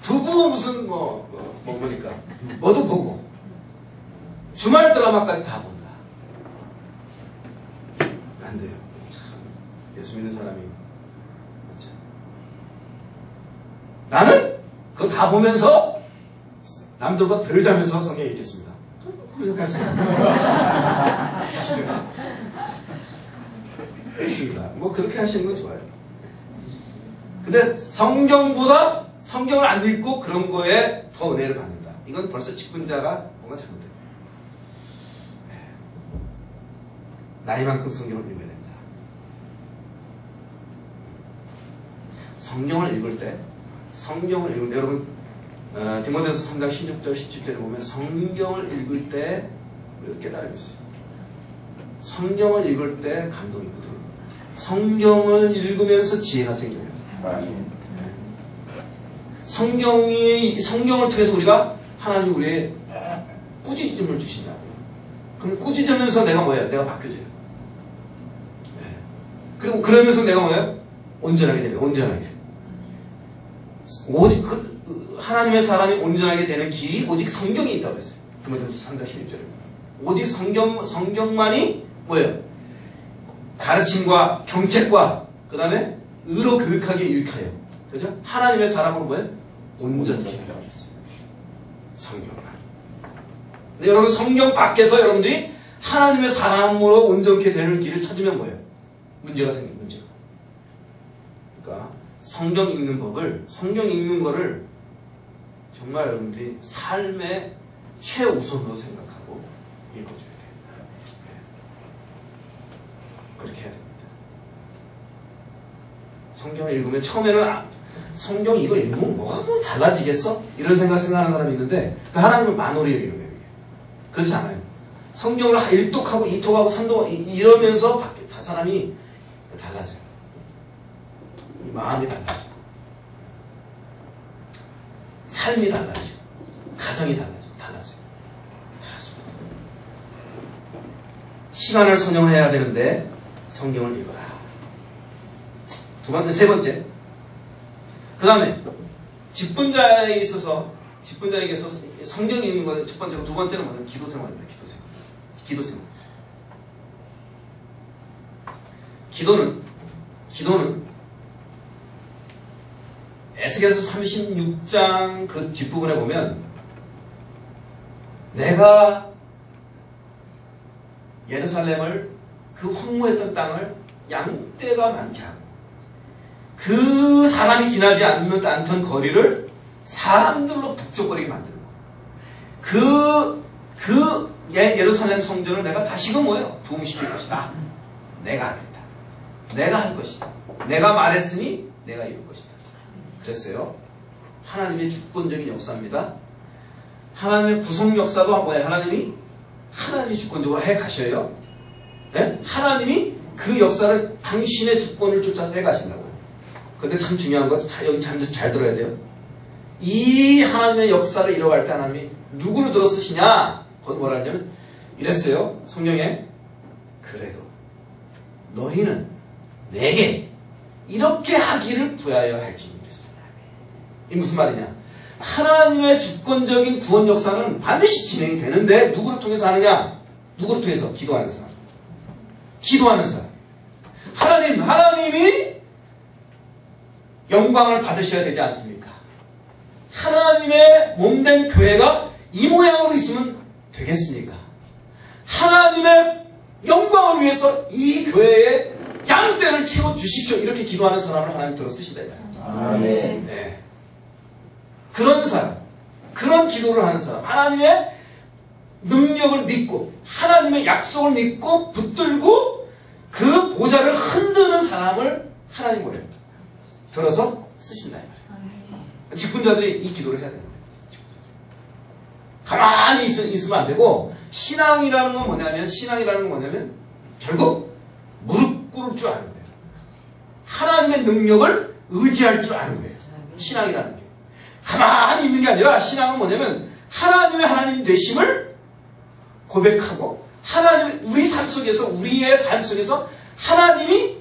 부부 무슨 뭐니까 뭐도 보고 주말 드라마까지 다 본다. 안 돼요. 참 예수 믿는 사람이 참. 나는 그거 다 보면서 남들보다 덜 자면서 성경 읽겠습니다. 그렇게 하세요. 하시는 있습니다. 그렇게 하시는 건 좋아요. 근데 성경을 안 읽고 그런 거에 더 은혜를 받는다. 이건 벌써 직분자가 뭔가 잘못돼요. 나이만큼 성경을 읽어야 된다. 성경을 읽을 때 여러분 디모데후서 3장 16절 17절에 보면 성경을 읽을 때 깨달음이 있어요. 성경을 읽을 때 감동이 있거든. 성경을 읽으면서 지혜가 생겨요. 성경을 통해서 우리가 하나님이 우리의 꾸짖음을 주신다고요. 그럼 꾸짖으면서 내가 뭐예요? 내가 바뀌어져요. 그리고 그러면서 내가 뭐예요? 온전하게 됩니다. 온전하게. 오직 하나님의 사람이 온전하게 되는 길이 오직 성경이 있다고 했어요. 디모데후서 3장 16절입니다. 오직 성경만이 뭐예요? 가르침과 경책과 그 다음에 의로 교육하기에 유익하여. 그죠? 하나님의 사람은 뭐예요? 온전케 하라고 했어요. 성경만. 근데 여러분 성경 밖에서 여러분들이 하나님의 사람으로 온전케 되는 길을 찾으면 뭐예요? 문제가 생깁니다. 문제가. 그러니까 성경 읽는 법을, 성경 읽는 거를 정말 여러분들이 삶의 최우선으로 생각하고 읽어줘야 돼요. 그렇게 해야 됩니다. 성경을 읽으면 처음에는 성경 이거 읽으면 뭐가 뭐 달라지겠어? 이런 생각하는 사람이 있는데 그 하나님은 만월에 읽는 거예요. 그렇지 않아요. 성경을 1독하고 2독하고 3독 이러면서 사람이 달라져요. 마음이 달라져. 삶이 달라져. 가정이 달라져요. 달라집니다. 시간을 선용해야 되는데 성경을 읽어라. 세 번째. 그 다음에 직분자에게 있어서 성경 읽는 거는 첫 번째로, 두 번째는 뭐냐면 기도 생활입니다. 기도 생활. 기도는 에스겔서 36장 그 뒷부분에 보면 내가 예루살렘을 그 황무했던 땅을 양떼가 많게 하고 그 사람이 지나지 않던 거리를 사람들로 북적거리게 만들고 그 예루살렘 성전을 내가 다시금 뭐예요? 부흥시킬 것이다. 내가 하겠다. 내가 할 것이다. 내가 말했으니 내가 이룰 것이다. 그랬어요. 하나님의 주권적인 역사입니다. 하나님의 구속 역사도 뭐예요? 하나님이 주권적으로 해 가셔요. 네? 하나님이 그 역사를 당신의 주권을 쫓아 해 가신다고요. 근데 참 중요한 거 여기 잘 들어야 돼요. 이 하나님의 역사를 이뤄갈 때 하나님이 누구를 들어 쓰시냐? 거기 뭐라 하냐면 이랬어요. 성경에 그래도 너희는 내게 이렇게 하기를 구하여 할지니 그랬어요. 이 무슨 말이냐? 하나님의 주권적인 구원 역사는 반드시 진행이 되는데 누구를 통해서 하느냐? 누구를 통해서? 기도하는 사람. 기도하는 사람. 하나님이 영광을 받으셔야 되지 않습니까? 하나님의 몸된 교회가 이 모양으로 있으면 되겠습니까? 하나님의 영광을 위해서 이 교회에 양떼를 채워주십시오. 이렇게 기도하는 사람을 하나님 들어 쓰신다. 아멘. 네. 그런 사람, 그런 기도를 하는 사람, 하나님의 능력을 믿고 하나님의 약속을 믿고 붙들고 그 보좌를 흔드는 사람을 하나님 뭐래요? 들어서 쓰신다. 직분자들이 이 기도를 해야 되는 거예요. 가만히 있으면 안 되고 신앙이라는 건 뭐냐면 결국 무릎 꿇을 줄 아는 거예요. 하나님의 능력을 의지할 줄 아는 거예요. 신앙이라는 게. 가만히 있는 게 아니라 신앙은 뭐냐면 하나님 되심을 고백하고 우리의 삶 속에서 하나님이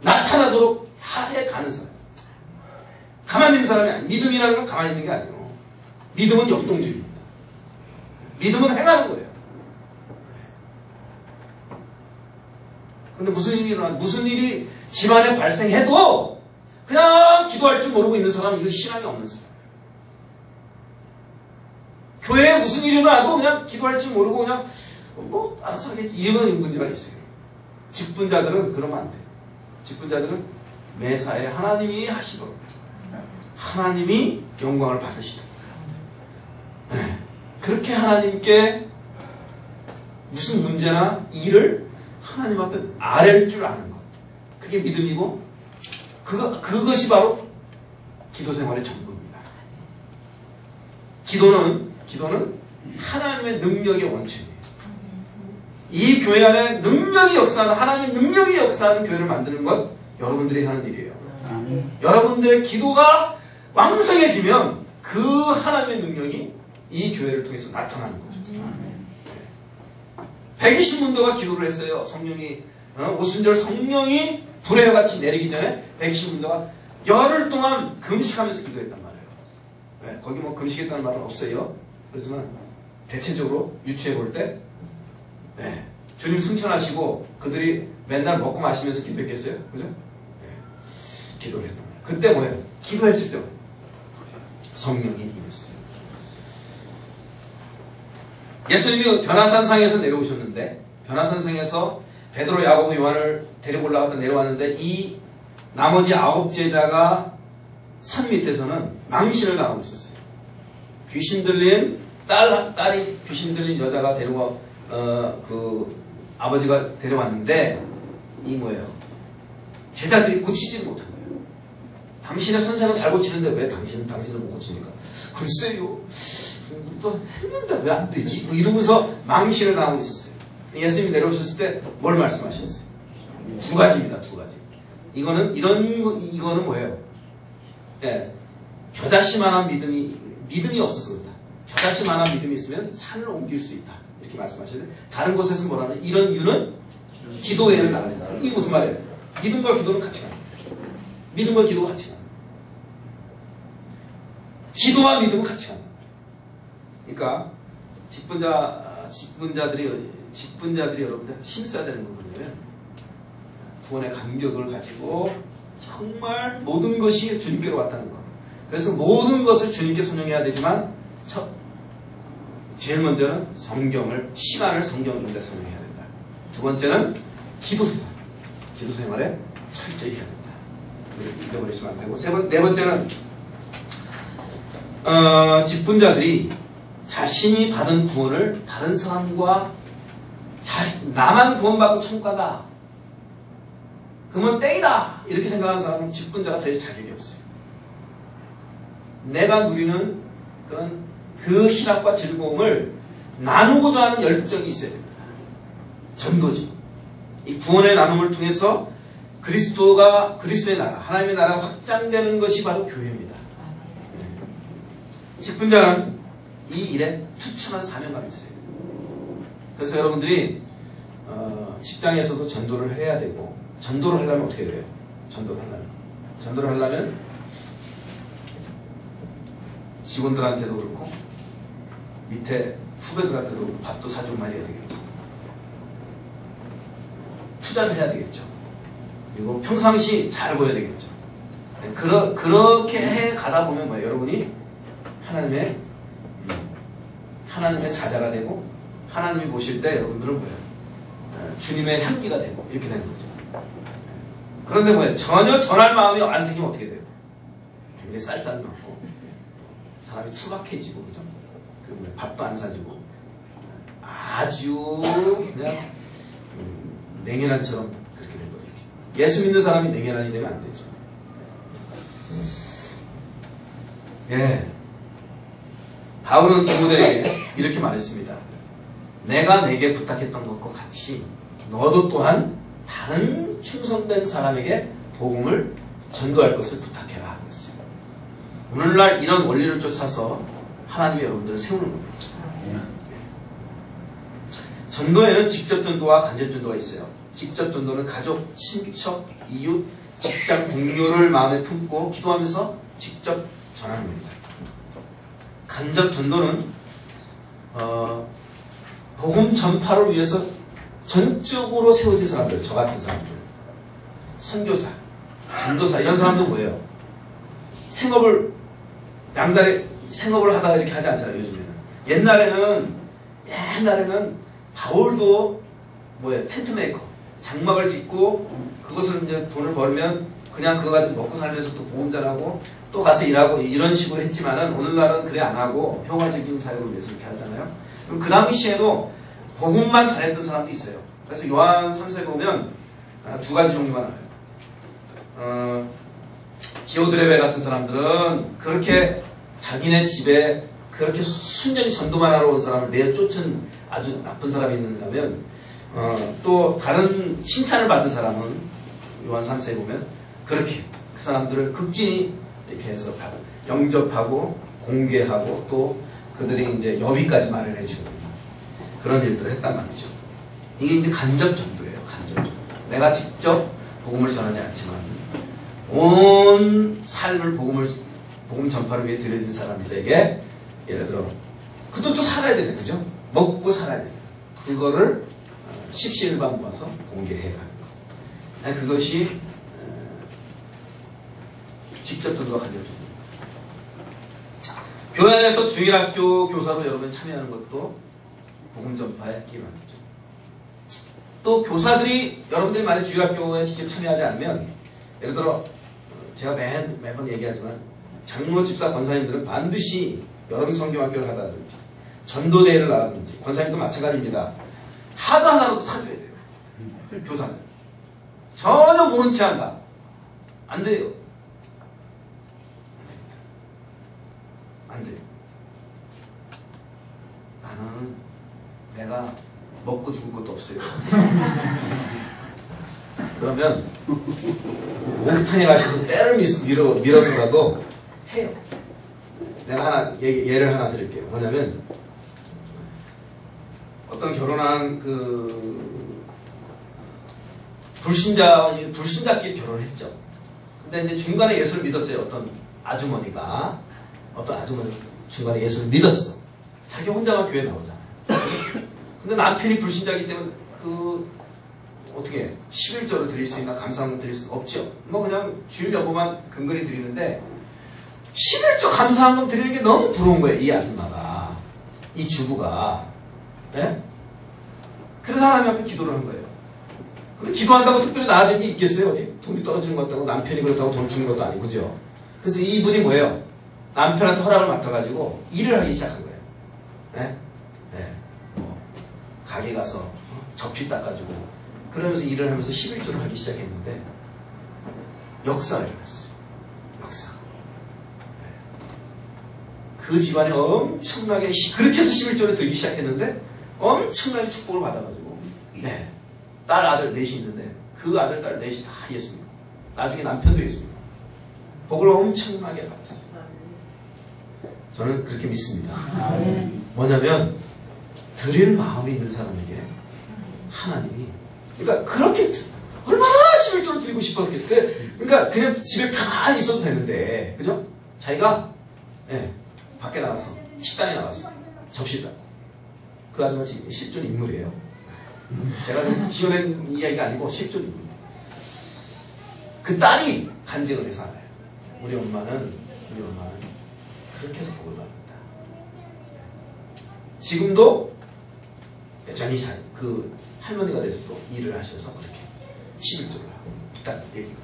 나타나도록 해 가는 사람. 가만히 있는 사람이 아니에요. 믿음이라는 건 가만히 있는 게 아니에요. 믿음은 역동적입니다. 믿음은 행하는 거예요. 그런데 무슨 일이 집안에 발생해도 그냥 기도할 줄 모르고 있는 사람은 이거 신앙이 없는 사람. 교회에 무슨 일이 일어나도 그냥 기도할 줄 모르고 그냥 뭐 알아서 하겠지. 이런 문제가 있어요. 직분자들은 그러면 안 돼요. 직분자들은 매사에 하나님이 하시도록 하나님이 영광을 받으시도록 그렇게 하나님께 무슨 문제나 일을 하나님 앞에 아랠 줄 아는 것. 그게 믿음이고 그것이 바로 기도 생활의 전부입니다. 기도는 하나님의 능력의 원천이에요. 이 교회 안에 능력이 역사하는, 하나님의 능력이 역사하는 교회를 만드는 것 여러분들이 하는 일이에요. 여러분들의 기도가 왕성해지면 그 하나님의 능력이 이 교회를 통해서 나타나는 거죠. 120문도가 기도를 했어요. 성령이 오순절 성령이 불의 같이 내리기 전에 120문도가 열흘 동안 금식하면서 기도했단 말이에요. 거기 뭐 금식했다는 말은 없어요. 그렇지만 대체적으로 유추해 볼 때 주님 승천하시고 그들이 맨날 먹고 마시면서 기도했겠어요? 그죠? 기도를 했단 말이에요. 그때 뭐예요? 기도했을 때 성령이 임했어요. 예수님이 변화산상에서 내려오셨는데, 변화산상에서 베드로, 야고보, 요한을 데리고 올라갔다 내려왔는데, 이 나머지 9 제자가 산 밑에서는 망신을 당하고 있었어요. 귀신 들린 딸이 귀신 들린 여자가 데려와 아버지가 데려왔는데, 이 뭐예요? 제자들이 고치지 못한 거예요. 당신의 선생은 잘 고치는데 왜 당신은 못 고칩니까? 글쎄요, 또 했는데 왜 안 되지? 뭐 이러면서 망신을 당하고 있었어요. 예수님이 내려오셨을 때 뭘 말씀하셨어요? 2가지입니다. 2가지. 이거는 뭐예요? 겨자씨만한 믿음이 없어서 그렇다. 겨자씨만한 믿음이 있으면 산을 옮길 수 있다. 이렇게 말씀하시는데, 다른 곳에서 뭐라는, 이런 유는 기도 외에는 나가지 않아. 이게 무슨 말이에요? 믿음과 기도는 같이 가는 거예요. 믿음과 기도가 같이 가는 거예요. 기도와 믿음은 같이 가는 거예요. 그러니까 직분자들이 여러분들 힘써야 되는 거거든요. 구원의 감격을 가지고 정말 모든 것이 주님께로 왔다는 것. 그래서 모든 것을 주님께 순종해야 되지만 제일 먼저는 시간을 성경 읽는데 순종해야 된다. 2번째는 기도 생활에 철저히 해야 된다. 잊어버리시면 안 되고, 네 번째는 직분자들이 자신이 받은 구원을 다른 사람과 나만 구원받고 천국 간다, 그러면 땡이다, 이렇게 생각하는 사람은 직분자가 될 자격이 없어요. 내가 누리는 그런 그 희락과 즐거움을 나누고자 하는 열정이 있어야 됩니다. 전도죠. 이 구원의 나눔을 통해서 그리스도의 나라, 하나님의 나라가 확장되는 것이 바로 교회입니다. 직분자는 이 일에 투철한 사명감이 있어요. 그래서 여러분들이 직장에서도 전도를 해야 되고, 전도를 하려면 어떻게 돼요? 전도를 하려면 직원들한테도 그렇고 밑에 후배들한테도 그렇고 밥도 사주고 말해야 되겠죠. 투자를 해야 되겠죠. 그리고 평상시 잘 보여야 되겠죠. 그렇게 해 가다 보면 뭐예요? 여러분이 하나님의 사자가 되고, 하나님이 보실 때 여러분들은 뭐예요? 주님의 향기가 되고, 이렇게 되는 거죠. 그런데 뭐예요? 전혀 전할 마음이 안 생기면 어떻게 돼요? 굉장히 쌀쌀맞고 사람이 투박해지고, 그죠? 그리고 밥도 안 사주고 아주 그냥 냉혈한처럼 그렇게 된 거예요. 예수 믿는 사람이 냉혈한이 되면 안 되죠. 바울은 디모데에게 이렇게 말했습니다. 내가 내게 부탁했던 것과 같이 너도 또한 다른 충성된 사람에게 복음을 전도할 것을 부탁해라 그랬어요. 오늘날 이런 원리를 쫓아서 하나님이 여러분들을 세우는 겁니다. 전도에는 직접 전도와 간접 전도가 있어요. 직접 전도는 가족, 친척, 이웃, 직장 동료를 마음에 품고 기도하면서 직접 전하는 겁니다. 간접 전도는 복음 전파를 위해서 전적으로 세워진 사람들, 저 같은 사람들, 선교사, 전도사, 이런 사람도 뭐예요? 양다리 생업을 하다가 이렇게 하지 않잖아요, 요즘에는. 옛날에는 바울도 뭐예요? 텐트 메이커, 장막을 짓고 그것을 이제 돈을 벌면 그냥 그거 가지고 먹고 살면서 또 보험 잘하고 또 가서 일하고 이런 식으로 했지만은 오늘날은 그래 안 하고 효과적인 사역을 위해서 이렇게 하잖아요. 그럼 그 당시에도 복음만 잘했던 사람도 있어요. 그래서 요한 3서에 보면 2가지 종류가 나와요. 디오드레베 같은 사람들은 그렇게 자기네 집에 그렇게 순전히 전도만 하러 온 사람을 내쫓은 아주 나쁜 사람이 있는가 하면 또 다른 칭찬을 받은 사람은 요한 3서에 보면 그렇게 그 사람들을 극진히 이렇게 해서 영접하고 공개하고 또 그들이 이제 여비까지 마련해주고 그런 일들을 했단 말이죠. 이게 이제 간접 전도예요. 간접 전도. 내가 직접 복음을 전하지 않지만 온 삶을 복음 전파를 위해 들여진 사람들에게 예를 들어 그것도 살아야 되잖아요. 그죠? 먹고 살아야 되잖아요. 그거를 십시일반 모아서 공개해 가는 거. 그것이 직접 전도가 간접 전도. 교회 안에서 주일학교 교사로 여러분이 참여하는 것도 복음 전파의 일환이죠. 또 교사들이 여러분들이 만약 주일학교에 직접 참여하지 않으면 예를 들어 제가 매번 얘기하지만 장로, 집사, 권사님들은 반드시 여러분 성경학교를 하다든지 전도대회를 나가든지 권사님도 마찬가지입니다. 하도 하나라도 사줘야 돼요. 교사들 전혀 모른 채 한다. 안 돼요. 안 돼요. 나는 내가 먹고 죽을 것도 없어요. 그러면 목욕탕에 가셔서 때를 밀어서라도 해요. 내가 예를 하나 드릴게요. 뭐냐면 어떤 결혼한 불신자끼리 결혼했죠. 근데 이제 중간에 예수를 믿었어요. 어떤 아주머니가 중간에 예수를 믿었어. 자기 혼자만 교회 나오잖아요. 근데 남편이 불신자이기 때문에 어떻게 11조를 드릴 수 있나 감사함을 드릴 수 없죠. 뭐 그냥 주일 여보만 근근히 드리는데 11조 감사함을 드리는 게 너무 부러운 거예요. 이 아줌마가, 이 주부가. 예? 그래서 하나님 앞에 기도를 한 거예요. 근데 기도한다고 특별히 나아진 게 있겠어요? 어디 돈이 떨어지는 것 같다고 남편이 그렇다고 돈을 주는 것도 아니고, 그죠? 그래서 이분이 뭐예요? 남편한테 허락을 맡아가지고 일을 하기 시작한 거예요. 예? 예. 가게 가서 접시 닦아주고 그러면서 일을 하면서 11조를 하기 시작했는데 역사가 일어났어요. 역사. 그 집안에 엄청나게 그렇게 해서 11조를 들기 시작했는데 엄청나게 축복을 받아가지고 딸 아들 넷이 있는데 그 아들 딸 넷이 다 예수 믿고 나중에 남편도 예수 믿고 복을 엄청나게 받았어요. 저는 그렇게 믿습니다. 뭐냐면 드릴 마음이 있는 사람에게 하나님이 그러니까 그렇게 얼마나 11조를 드리고 싶었겠어요. 그러니까 그냥 집에 편안히 있어도 되는데, 그죠? 자기가 밖에 나가서 식당에 나가서 접시 닦고 그 아줌마 지금 실존 인물이에요. 제가 지어낸 이야기가 아니고 실존 인물. 그 딸이 간증을 해서 알아요. 우리 엄마는 그렇게 해서 복을 받는다. 지금도 여전히 그 할머니가 돼서도 일을 하셔서 그렇게 11조를 하고 일단 얘기가.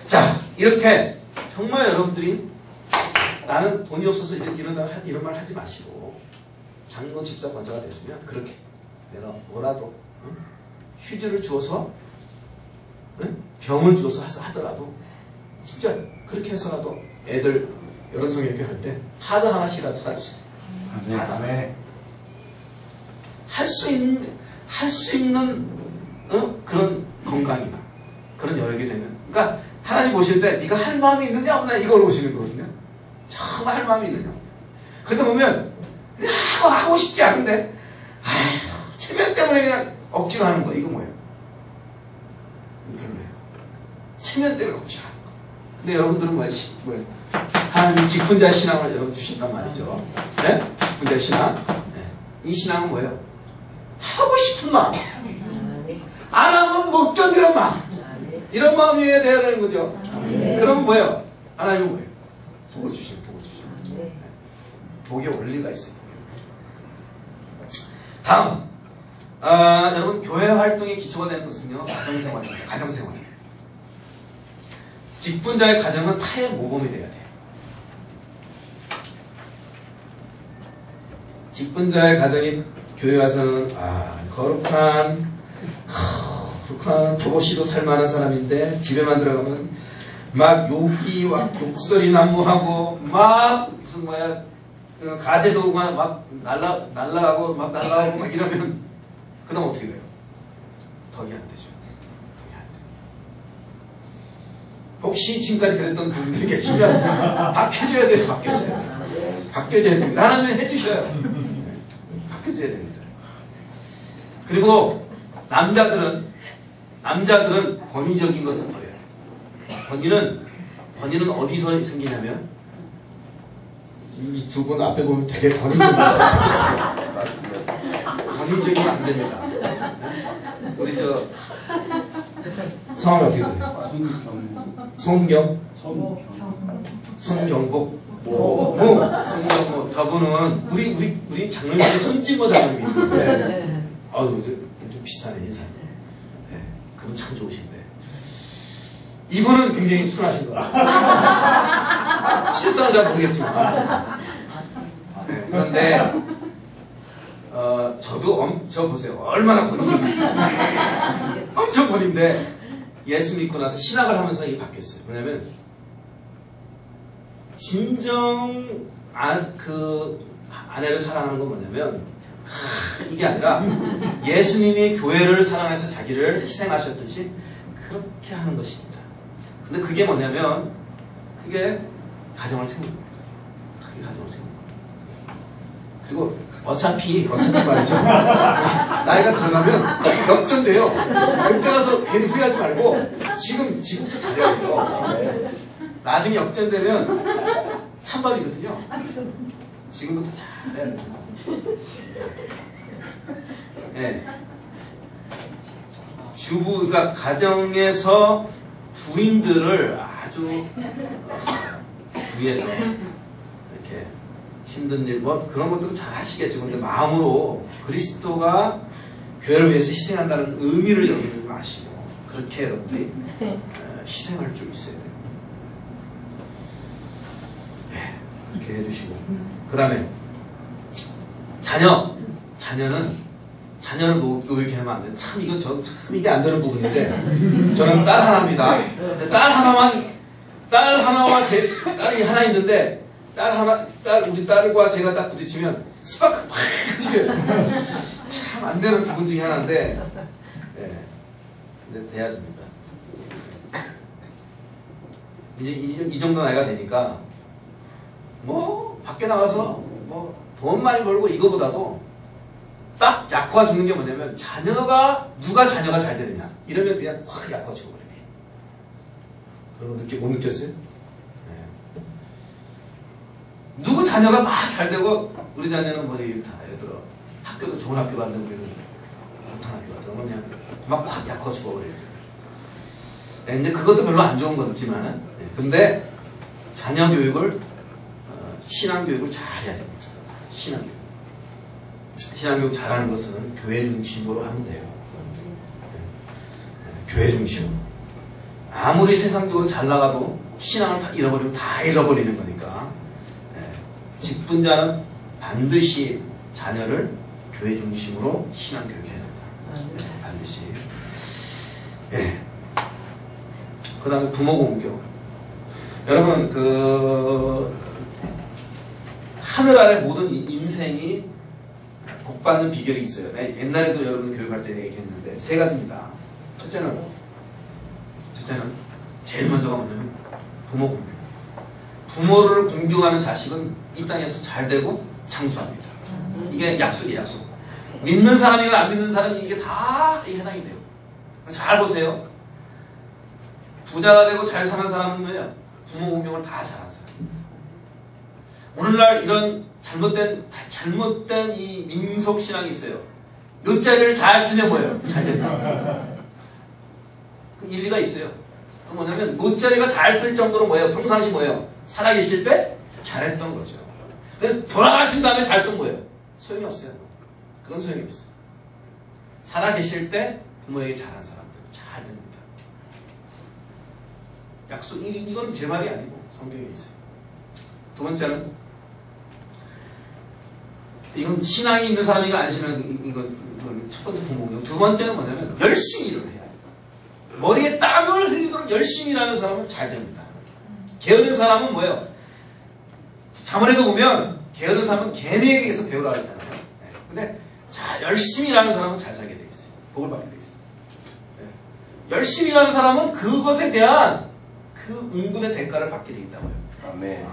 자, 이렇게 정말 여러분들이 나는 돈이 없어서 이런 말 하지 마시고 장로, 집사, 권사가 됐으면 그렇게 내가 뭐라도 휴지를 주어서 병을 주어서 하더라도 진짜 그렇게 해서라도 애들 여름성경교 할 때 하드 하나씩이라도 사주세요. 할 수 있는 그런 건강이나 그런 여력이 되면, 그러니까 하나님 보실 때 네가 할 마음이 있느냐 없느냐 이걸 보시는 거거든요. 정말 할 마음이 있느냐. 그러다 보면 그냥 하고 싶지 않은데 체면 때문에 그냥 억지로 하는 거. 이거 뭐예요? 별로예요. 체면 때문에 억지로 하는 거. 근데 여러분들은 뭐예요? 하나님 직분자 신앙을 여러분 주신단 말이죠. 네? 직분자 신앙. 네. 이 신앙은 뭐예요? 하고 싶은 마음. 안 하면 못 견디는 마음. 이런 마음이어야 되는 거죠. 그럼 뭐예요? 하나님은 뭐예요? 복을 주시는. 복의 원리가 있어요. 다음, 여러분 교회 활동의 기초가 되는 것은요 가정생활입니다. 가정생활. 직분자의 가정은 타의 모범이 돼야 돼요. 직분자의 가정이 교회 와서는 거룩한 도시도 살만한 사람인데 집에만 들어가면 막 욕설이 난무하고 막 무슨 가재도 막 날라가고 막 이러면 그 다음 어떻게 돼요? 덕이 안 되죠. 혹시 지금까지 그랬던 분들이 계시면 바뀌어져야 돼요. 바뀌어져야 돼요. 바뀌어져야 됩니다. 하나님은 해주셔요. 바뀌어져야 됩니다. 그리고 남자들은 권위적인 것을 버려요. 권위는 어디서 생기냐면 이 두 분 앞에 보면 되게 권위적인 권위적이면 안 됩니다. 우리 성함이 어떻게 돼요? 성경복. 성경복. 저분은 우리 장로님이 손찌모 장로님이 있는데, 좀 비슷하네 인상이. 네, 그분 참 좋으신데. 이분은 굉장히 순하신 것 같아요. 실상은 잘 모르겠지만. 네, 그런데 저 보세요. 얼마나 권위적인지. 엄청 권위인데 예수 믿고 나서 신학을 하면서 이게 바뀌었어요. 왜냐면 진정 아내를 사랑하는 건 뭐냐면 이게 아니라 예수님이 교회를 사랑해서 자기를 희생하셨듯이 그렇게 하는 것입니다. 근데 그게 뭐냐면 그게 가정을 세우는 거예요. 그게 가정을 세우는 거예요. 그리고 어차피 말이죠. 나이가 들어가면 역전돼요. 그때 가서 괜히 후회하지 말고 지금부터 잘해야 돼요. 나중에 역전되면 찬밥이거든요. 지금부터 잘해야 돼요. 네. 그러니까 가정에서 부인들을 아주 위해서 이렇게 힘든 일, 그런 것들은 잘 하시겠죠. 근데 마음으로 그리스도가 교회를 위해서 희생한다는 의미를 여기지 마시고, 그렇게 여러분들이 희생할 줄 있어야 돼요. 네, 그렇게 해주시고. 그 다음에, 자녀를 노이게 하면 안 돼요. 참 이게 안 되는 부분인데, 저는 딸 하나입니다. 딸 하나와 딸이 하나 있는데, 우리 딸과 제가 딱 부딪히면 스파크 팍 튀겨요. 참 안 되는 부분 중에 하나인데, 네. 근데 돼야 됩니다. 이제 이 정도 나이가 되니까, 밖에 나가서, 돈 많이 벌고 이거보다도 딱 약화가 죽는 게 뭐냐면, 누가 자녀가 잘 되느냐. 이러면 그냥 확 약화 죽어버려요. 그런 거 못 느꼈어요? 누구 자녀가 막 잘 되고, 우리 자녀는 예를 들어 학교도 좋은 학교 간다고 우리는 못한 학교 가서 그냥 막 확 약화 죽어버려야죠. 근데 그것도 별로 안 좋은 거지만은, 근데 자녀 교육을 신앙 교육을 잘 해야 됩니다. 신앙 교육 잘하는 것은 교회 중심으로 하면 돼요. 교회 중심으로. 아무리 세상적으로 잘 나가도 신앙을 다 잃어버리면 다 잃어버리는 거니까. 직분자는 반드시 자녀를 교회 중심으로 신앙 교육해야 된다. 반드시. 그 다음에 부모 공교. 여러분, 하늘 아래 모든 인생이 복받는 비결이 있어요. 옛날에도 여러분 교육할 때 얘기했는데, 3가지입니다. 첫째는 제일 먼저가 뭐냐면 부모 공교. 부모를 공경하는 자식은 이 땅에서 잘 되고 장수합니다. 이게 약속이에요, 약속. 믿는 사람이나 안 믿는 사람이 이게 다 해당이 돼요. 잘 보세요. 부자가 되고 잘 사는 사람은 뭐예요? 부모 공경을 다 잘하는 사람. 오늘날 이런 잘못된 이 민속신앙이 있어요. 요자리를 잘 쓰면 뭐예요? 잘 됩니다. 그 일리가 있어요. 뭐냐면 요자리가 잘 쓸 정도로 뭐예요? 평상시 뭐예요? 살아계실 때 잘했던 거죠. 근데 돌아가신 다음에 잘 쓴 거예요. 소용이 없어요. 그건 소용이 없어요. 살아계실 때 부모에게 잘한 사람들 잘 됩니다. 약속, 이건 제 말이 아니고 성경에 있어요. 두 번째는, 이건 신앙이 있는 사람이가 안 신앙이, 이건 첫 번째 부모고요. 두 번째는 뭐냐면 열심히 일을 해요. 머리에 땀을 흘리도록 열심히 일하는 사람은 잘 됩니다. 게으른 사람은 뭐예요? 자문에도 보면 게으른 사람은 개미에게서 배우라 하잖아요. 근데 열심히 일하는 사람은 잘 살게 돼 있어요. 복을 받게 돼 있어요. 열심히 일하는 사람은 그것에 대한 그 은근의 대가를 받게 되어 있다고요. 아멘.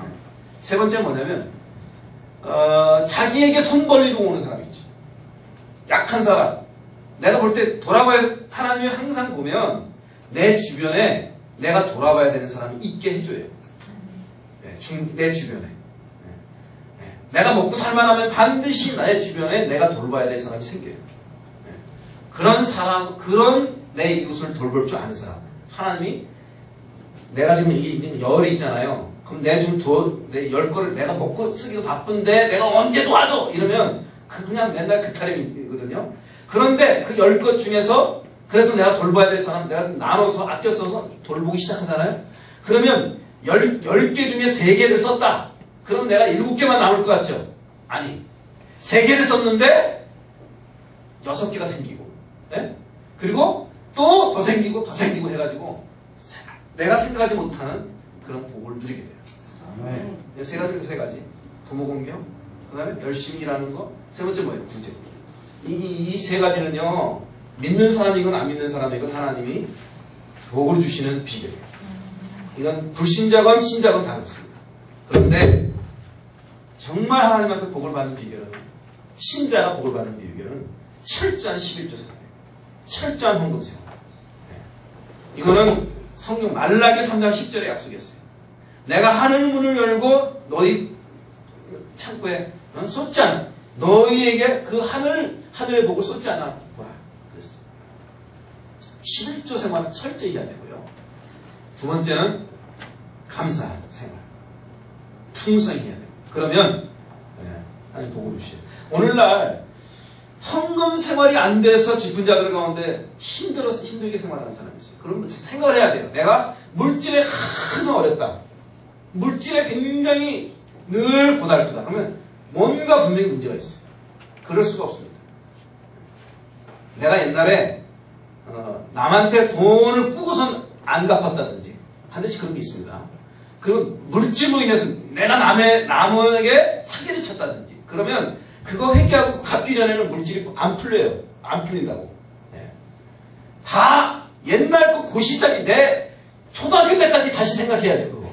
세 번째 뭐냐면 자기에게 손 벌리고 오는 사람 있죠. 약한 사람. 내가 볼 때 돌아봐야 하나님이 항상 보면 내 주변에 내가 돌아봐야 되는 사람이 있게 해줘요. 내 주변에. 내가 먹고 살만하면 반드시 나의 주변에 내가 돌봐야 될 사람이 생겨요. 그런 사람, 그런 내 이웃을 돌볼 줄 아는 사람. 하나님이 내가 지금 지금 열이 있잖아요. 그럼 내 열 거를 내가 먹고 쓰기도 바쁜데 내가 언제 도와줘! 이러면 그냥 맨날 그 타령이거든요. 그런데 그 10것 중에서 그래도 내가 돌봐야 될 사람 내가 나눠서 아껴 써서 돌보기 시작하잖아요. 그러면 10개 중에 3개를 썼다. 그럼 내가 7개만 남을 것 같죠? 아니 3개를 썼는데 6개가 생기고 그리고 또 더 생기고 더 생기고 해가지고 내가 생각하지 못하는 그런 복을 누리게 돼요. 세 가지. 부모 공경, 그 다음에 열심히 일하는 거, 세 번째 뭐예요? 구제. 이 세 가지는요, 믿는 사람이건 안 믿는 사람이건 하나님이 복을 주시는 비결이에요. 이건 불신자건 신자건 다 그렇습니다. 그런데 정말 하나님한테 복을 받는 비결은, 신자가 복을 받는 비결은 철저한 11조 생활이에요. 철저한 헌금 생활. 이거는 성경 말라기 3장 10절의 약속이었어요. 내가 하늘 문을 열고 너희 창고에 쏟지 않아. 너희에게 그 하늘의 복을 쏟지 않아 보라. 그랬어. 11조 생활은 철저히 해야 되고요. 두 번째는 감사 생활. 풍성히 해야 돼요. 그러면 하나님 복을 주시죠. 오늘날 헌금 생활이 안 돼서 직분자들 가운데 힘들게 생활하는 사람이 있어요. 그럼 생각을 해야 돼요. 내가 물질에 항상 어렵다. 물질에 굉장히 늘 고달프다. 그러면 뭔가 분명히 문제가 있어요. 그럴 수가 없습니다. 내가 옛날에 남한테 돈을 꾸고선 안 갚았다든지 반드시 그런 게 있습니다. 그리고 물질로 인해서 내가 남에게 사기를 쳤다든지 그러면 그거 회개하고 갚기 전에는 물질이 안 풀려요. 안 풀린다고. 다 옛날 그 고시작이 내 초등학교 때까지 다시 생각해야 돼 그거.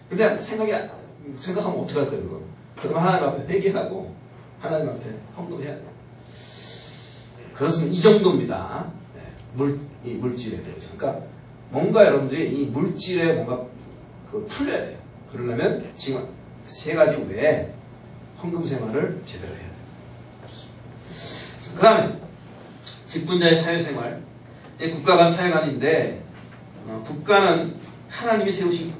근데 생각하면 어떡할 거야 그거. 그럼 하나님 앞에 회개하고 하나님 앞에 헌금해야 돼. 그렇습니다. 이 정도입니다. 이 물질에 대해서. 그러니까 뭔가 여러분들이 이 물질에 뭔가 풀려야 돼요. 그러려면 지금 세 가지 외에 헌금 생활을 제대로 해야 돼요. 그 다음에 직분자의 사회생활. 국가 간 사회관인데 국가는 하나님이 세우신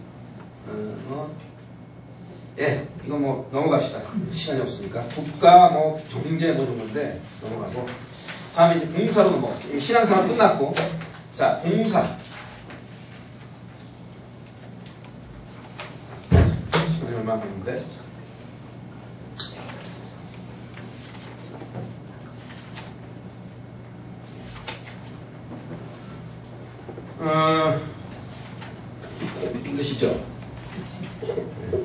이거 뭐 넘어갑시다. 시간이 없으니까 국가 경제 이런 건데 넘어가고 다음에 이제 봉사로 넘어갔어요. 신앙생활 끝났고 자 봉사. 시간이 얼마 안 남았는데 힘드시죠?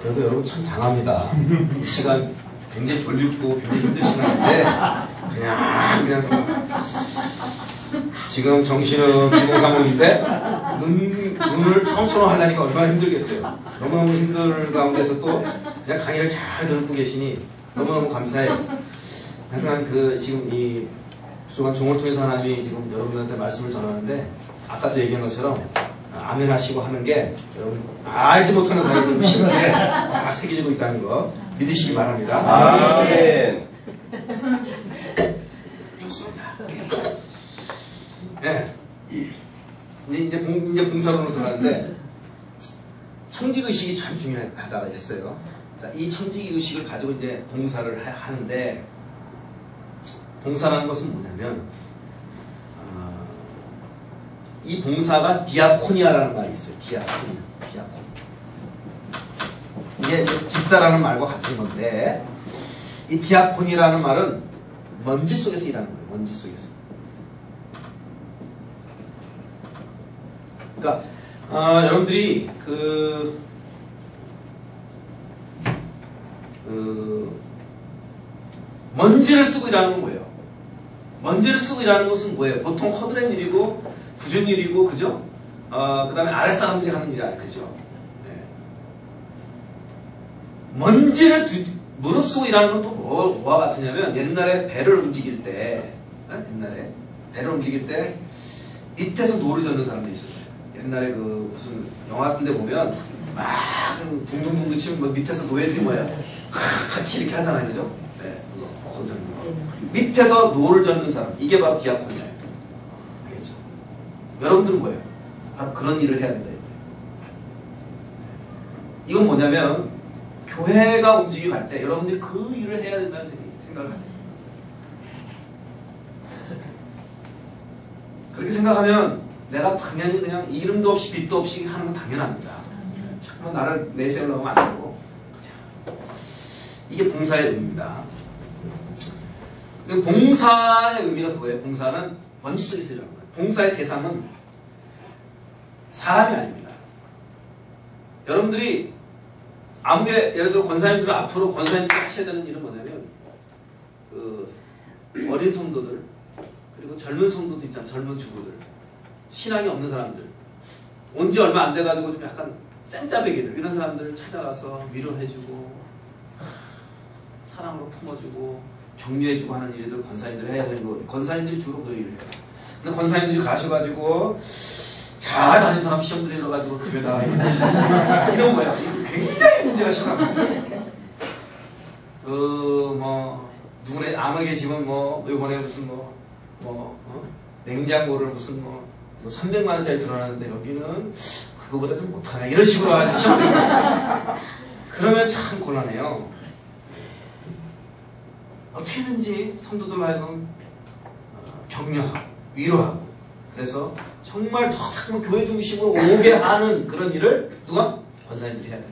그래도 여러분 참 장합니다. 이 시간 굉장히 졸리고 굉장히 힘드시는데 그냥 지금 정신은 비몽사몽인데 눈을 처음처럼 하려니까 얼마나 힘들겠어요. 너무너무 힘들 가운데서 또 그냥 강의를 잘 듣고 계시니 너무너무 감사해요. 하여간 지금 이 부족한 종을 통해서 하나님이 지금 여러분들한테 말씀을 전하는데 아까도 얘기한 것처럼 아멘 하시고 하는 게 여러분 알지 못하는 사이에 좀 심하게 다 새겨지고 있다는 거 믿으시기 바랍니다. 아멘. 좋습니다. 네. 이제 봉사론으로 들어가는데 청직의식이 참 중요하다고 했어요. 자, 이 청직의식을 가지고 이제 봉사를 하는데 봉사라는 것은 뭐냐면 이 봉사가 디아코니아라는 말이 있어요. 디아코니아. 이게 집사라는 말과 같은 건데 이 디아코니라는 말은 먼지 속에서 일하는 거예요. 먼지 속에서. 그러니까 여러분들이 먼지를 쓰고 일하는 건 뭐예요? 먼지를 쓰고 일하는 것은 뭐예요? 보통 허드렛 일이고 굳은 일이고, 그죠? 그 다음에 아랫사람들이 하는 일이 아니에요. 그죠? 네. 먼지를 무릅쓰고 일하는 건 또 뭐와 같으냐면, 옛날에 배를 움직일 때, 옛날에 배를 움직일 때 밑에서 노를 젓는 사람들이 있었어요. 옛날에 그 무슨 영화 같은 데 보면 막 둥둥둥둥 치면 뭐 밑에서 노예들이 뭐야? 같이 이렇게 하잖아요. 그죠? 네. 밑에서 노를 젓는 사람. 이게 바로 디아코니아예요. 알겠죠? 여러분들은 뭐예요? 바로 그런 일을 해야 된다. 이건 뭐냐면 교회가 움직여 갈 때 여러분들이 그 일을 해야 된다는 생각을 하세요. 그렇게 생각하면 내가 당연히 그냥 이름도 없이 빛도 없이 하는 건 당연합니다. 자꾸만 나를 내세우려고 하면 안 되고. 이게 봉사의 의미입니다. 봉사의 의미가 그거예요. 봉사는 먼지 속에 쓰려는 거예요. 봉사의 대상은 사람이 아닙니다. 여러분들이 아무게 예를 들어 권사님들 앞으로 권사님들이 하셔야 되는 일은 뭐냐면 그 어린 성도들 그리고 젊은 성도도 있잖아요. 젊은 주부들 신앙이 없는 사람들 온 지 얼마 안 돼가지고 좀 약간 쌩짜배기들 이런 사람들을 찾아가서 위로해주고 사랑으로 품어주고 격려해주고 하는 일들 권사님들이 해야 되는 거예요. 권사님들이 주로 그 일을 해요. 근데 권사님들이 가셔가지고 잘 다닌 사람 시험 들여가지고 교회다 이런 거야. 이거 굉장히 문제가 심합니다. 누구네 암흑의 계시면 이번에 무슨 냉장고를 무슨 300만 원짜리 들어놨는데 여기는 그거보다 좀 못하네 이런 식으로 하지 시험 들여. 그러면 참 곤란해요. 어떻게든지 성도들 하여금 격려하고 위로하고 그래서 정말 더 참 교회 중심으로 오게 하는 그런 일을 누가? 권사님들이 해야 돼요.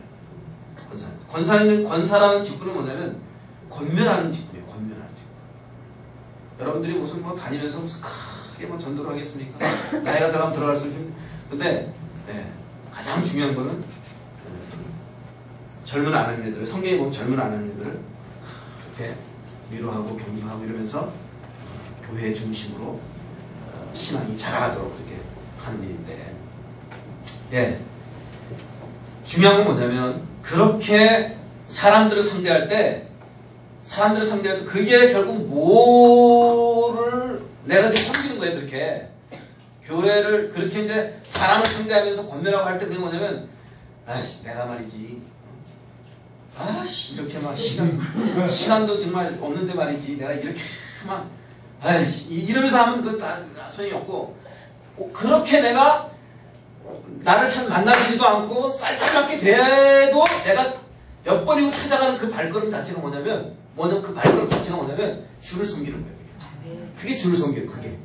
권사라는 직분은 뭐냐면 권면하는 직분이에요. 권면하는 직분. 여러분들이 무슨 다니면서 무슨 크게 전도를 하겠습니까? 나이가 들어가면 들어갈수록 근데 가장 중요한 거는 젊은 아내들을 성경에 보면 젊은 아내들을 이렇게 위로하고 격려하고 이러면서 교회 중심으로 신앙이 자라가도록 그렇게 하는 일인데 중요한 건 뭐냐면 그렇게 사람들을 상대할 때 그게 결국 뭐를 내가 섬기는 거예요. 그렇게 교회를 그렇게 이제 사람을 상대하면서 권면하고 할 때 그게 뭐냐면 내가 말이지 이렇게 막 시간도 정말 없는데 말이지 내가 이렇게 막 이러면서 하면 그건 다 소용이 없고 그렇게 내가 나를 참 만나주지도 않고 쌀쌀맞게 돼도 내가 엿버리고 찾아가는 그 발걸음 자체가 뭐냐면 그 발걸음 자체가 뭐냐면 주를 섬기는 거예요. 그게 주를 섬겨요. 그게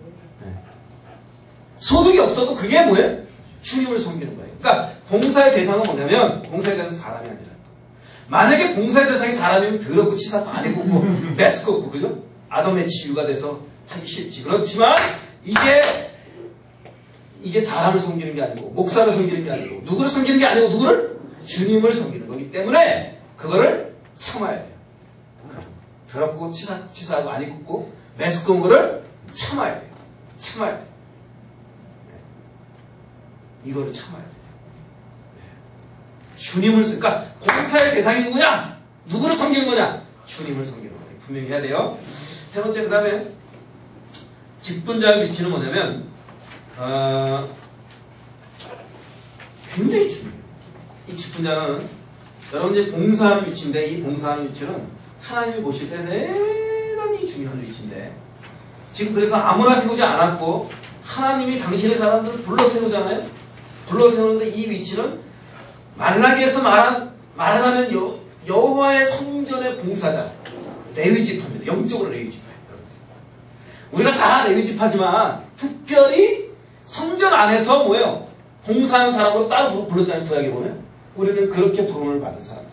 소득이 없어도 그게 뭐예요? 주님을 섬기는 거예요. 그러니까 봉사의 대상은 뭐냐면 봉사의 대상은 사람이 아니라 만약에 봉사의 대상이 사람이면 더럽고 치사도 안 해보고 메스껍고 그죠? 아담의 치유가 돼서 하기 싫지. 그렇지만 이게 사람을 섬기는 게 아니고 목사를 섬기는 게 아니고 누구를 섬기는 게 아니고 누구를? 주님을 섬기는 거기 때문에 그거를 참아야 돼요. 더럽고 치사하고 안 입고 메스꺼운 거를 참아야 돼요. 참아야 돼요. 이거를 참아야 돼요. 주님을 그러니까 봉사의 대상이 누구냐? 누구를 섬기는 거냐? 주님을 섬기는 거예요. 분명히 해야 돼요. 세 번째 그 다음에 직분자의 위치는 뭐냐면 굉장히 중요해요. 이 직분자는 여러분들이 봉사하는 위치인데 이 봉사하는 위치는 하나님이 보실 때 대단히 중요한 위치인데 지금 그래서 아무나 세우지 않았고 하나님이 당신의 사람들을 불러 세우잖아요. 불러 세우는데 이 위치는 말라기에서 말하자면 여호와의 성전의 봉사자 레위지파입니다. 영적으로 레위지파예요. 우리가 다 레위지파지만 특별히 성전 안에서 뭐예요? 봉사하는 사람으로 따로 불렀잖아요. 구약에 보면 우리는 그렇게 부름을 받은 사람들.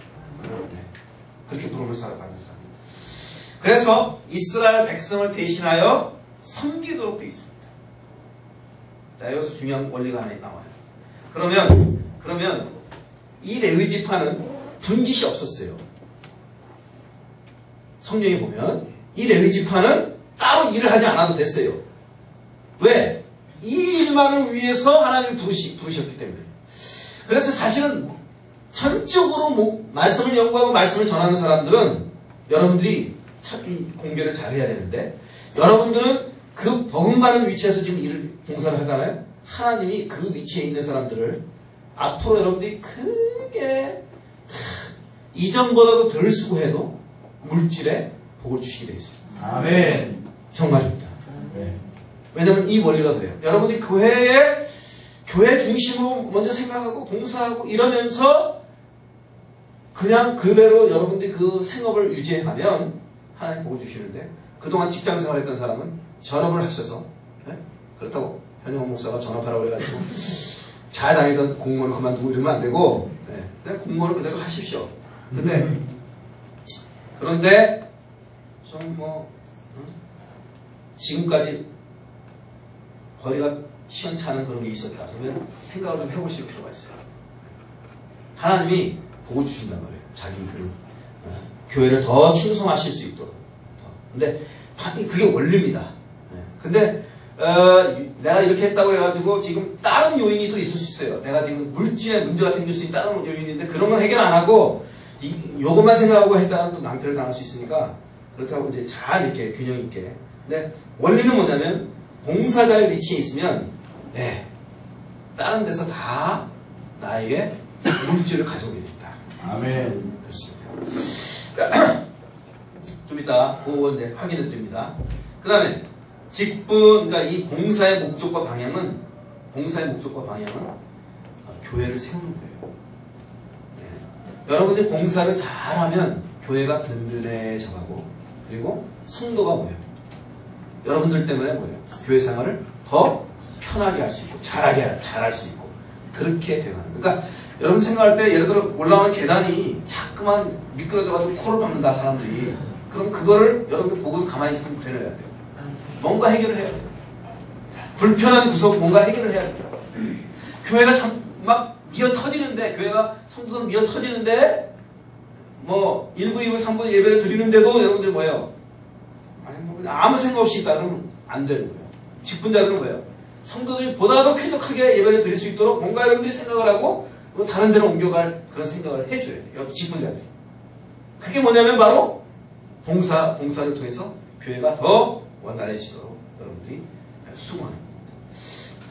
그렇게 부름을 받은 사람. 그래서 이스라엘 백성을 대신하여 섬기도록 되어 있습니다. 자, 여기서 중요한 원리가 하나 나와요. 그러면 이 레위지파는 분깃이 없었어요. 성경에 보면 이 레위지파는 따로 일을 하지 않아도 됐어요. 왜? 이 일만 복음만을 위해서 하나님이 부르셨기 때문에. 그래서 사실은 전적으로 말씀을 연구하고 말씀을 전하는 사람들은 여러분들이 참 이 공개를 잘 해야 되는데, 여러분들은 그 복음만을 위치해서 지금 일을 봉사를 하잖아요. 하나님이 그 위치에 있는 사람들을 앞으로 여러분들이 크게 이전보다도 덜 수고해도 물질에 복을 주시게 되어 있습니다. 아멘. 정말입니다. 네. 왜냐하면 이 원리가 그래요. 여러분들이 교회 중심으로 먼저 생각하고 봉사하고 이러면서 그냥 그대로 여러분들이 그 생업을 유지해가면 하나님 복을 주시는데, 그동안 직장생활했던 사람은 전업을 하셔서, 네? 그렇다고 현영원 목사가 전업하라고 그래가지고 잘 다니던 공무원을 그만두고 이러면 안 되고, 네. 그냥 공무원을 그대로 하십시오. 그런데 좀 지금까지 거리가 시원찮은 그런 게 있었다 그러면 생각을 좀 해보실 필요가 있어요. 하나님이 복을 주신단 말이에요. 자기 교회를 더 충성하실 수 있도록. 근데 그게 원리입니다. 근데 내가 이렇게 했다고 해가지고 지금 다른 요인이 또 있을 수 있어요. 내가 지금 물질에 문제가 생길 수 있는 다른 요인인데 그런 건 해결 안 하고 요것만 생각하고 했다면 또 낭패를 당할 수 있으니까, 그렇다고 이제 잘 이렇게 균형 있게. 근데 원리는 뭐냐면 봉사자의 위치에 있으면 다른 데서 다 나에게 물질을 가져오게 된다. 아멘. 그렇습니다. 좀 이따 그거 이제 확인해 드립니다. 그 다음에 직분, 그러니까 이 봉사의 목적과 방향은 교회를 세우는 거예요. 여러분들이 봉사를 잘하면 교회가 든든해져가고, 그리고 성도가 뭐예요? 여러분들 때문에 뭐예요? 교회 생활을 더 편하게 할 수 있고 잘할 수 있고 그렇게 되는. 그러니까 여러분 생각할 때 예를 들어 올라오는 계단이 자꾸만 미끄러져가지고 코를 박는다 사람들이. 그럼 그거를 여러분들 보고서 가만히 있으면 되려야 돼요. 뭔가 해결을 해야 돼요. 불편한 구석 뭔가 해결을 해야 돼요. 교회가 참 막 미어 터지는데, 교회가 성도들 미어 터지는데 1부, 2부, 3부 예배를 드리는데도 여러분들 뭐예요? 그냥 아무 생각 없이 있다 그러면 안 되는 거예요. 직분자들은 뭐예요? 성도들이 보다 더 쾌적하게 예배를 드릴 수 있도록 뭔가 여러분들이 생각을 하고 다른 데로 옮겨갈 그런 생각을 해줘야 돼요. 직분자들이. 그게 뭐냐면 바로 봉사를 통해서 교회가 더 원활해지도록 여러분들이 수고하는 겁니다.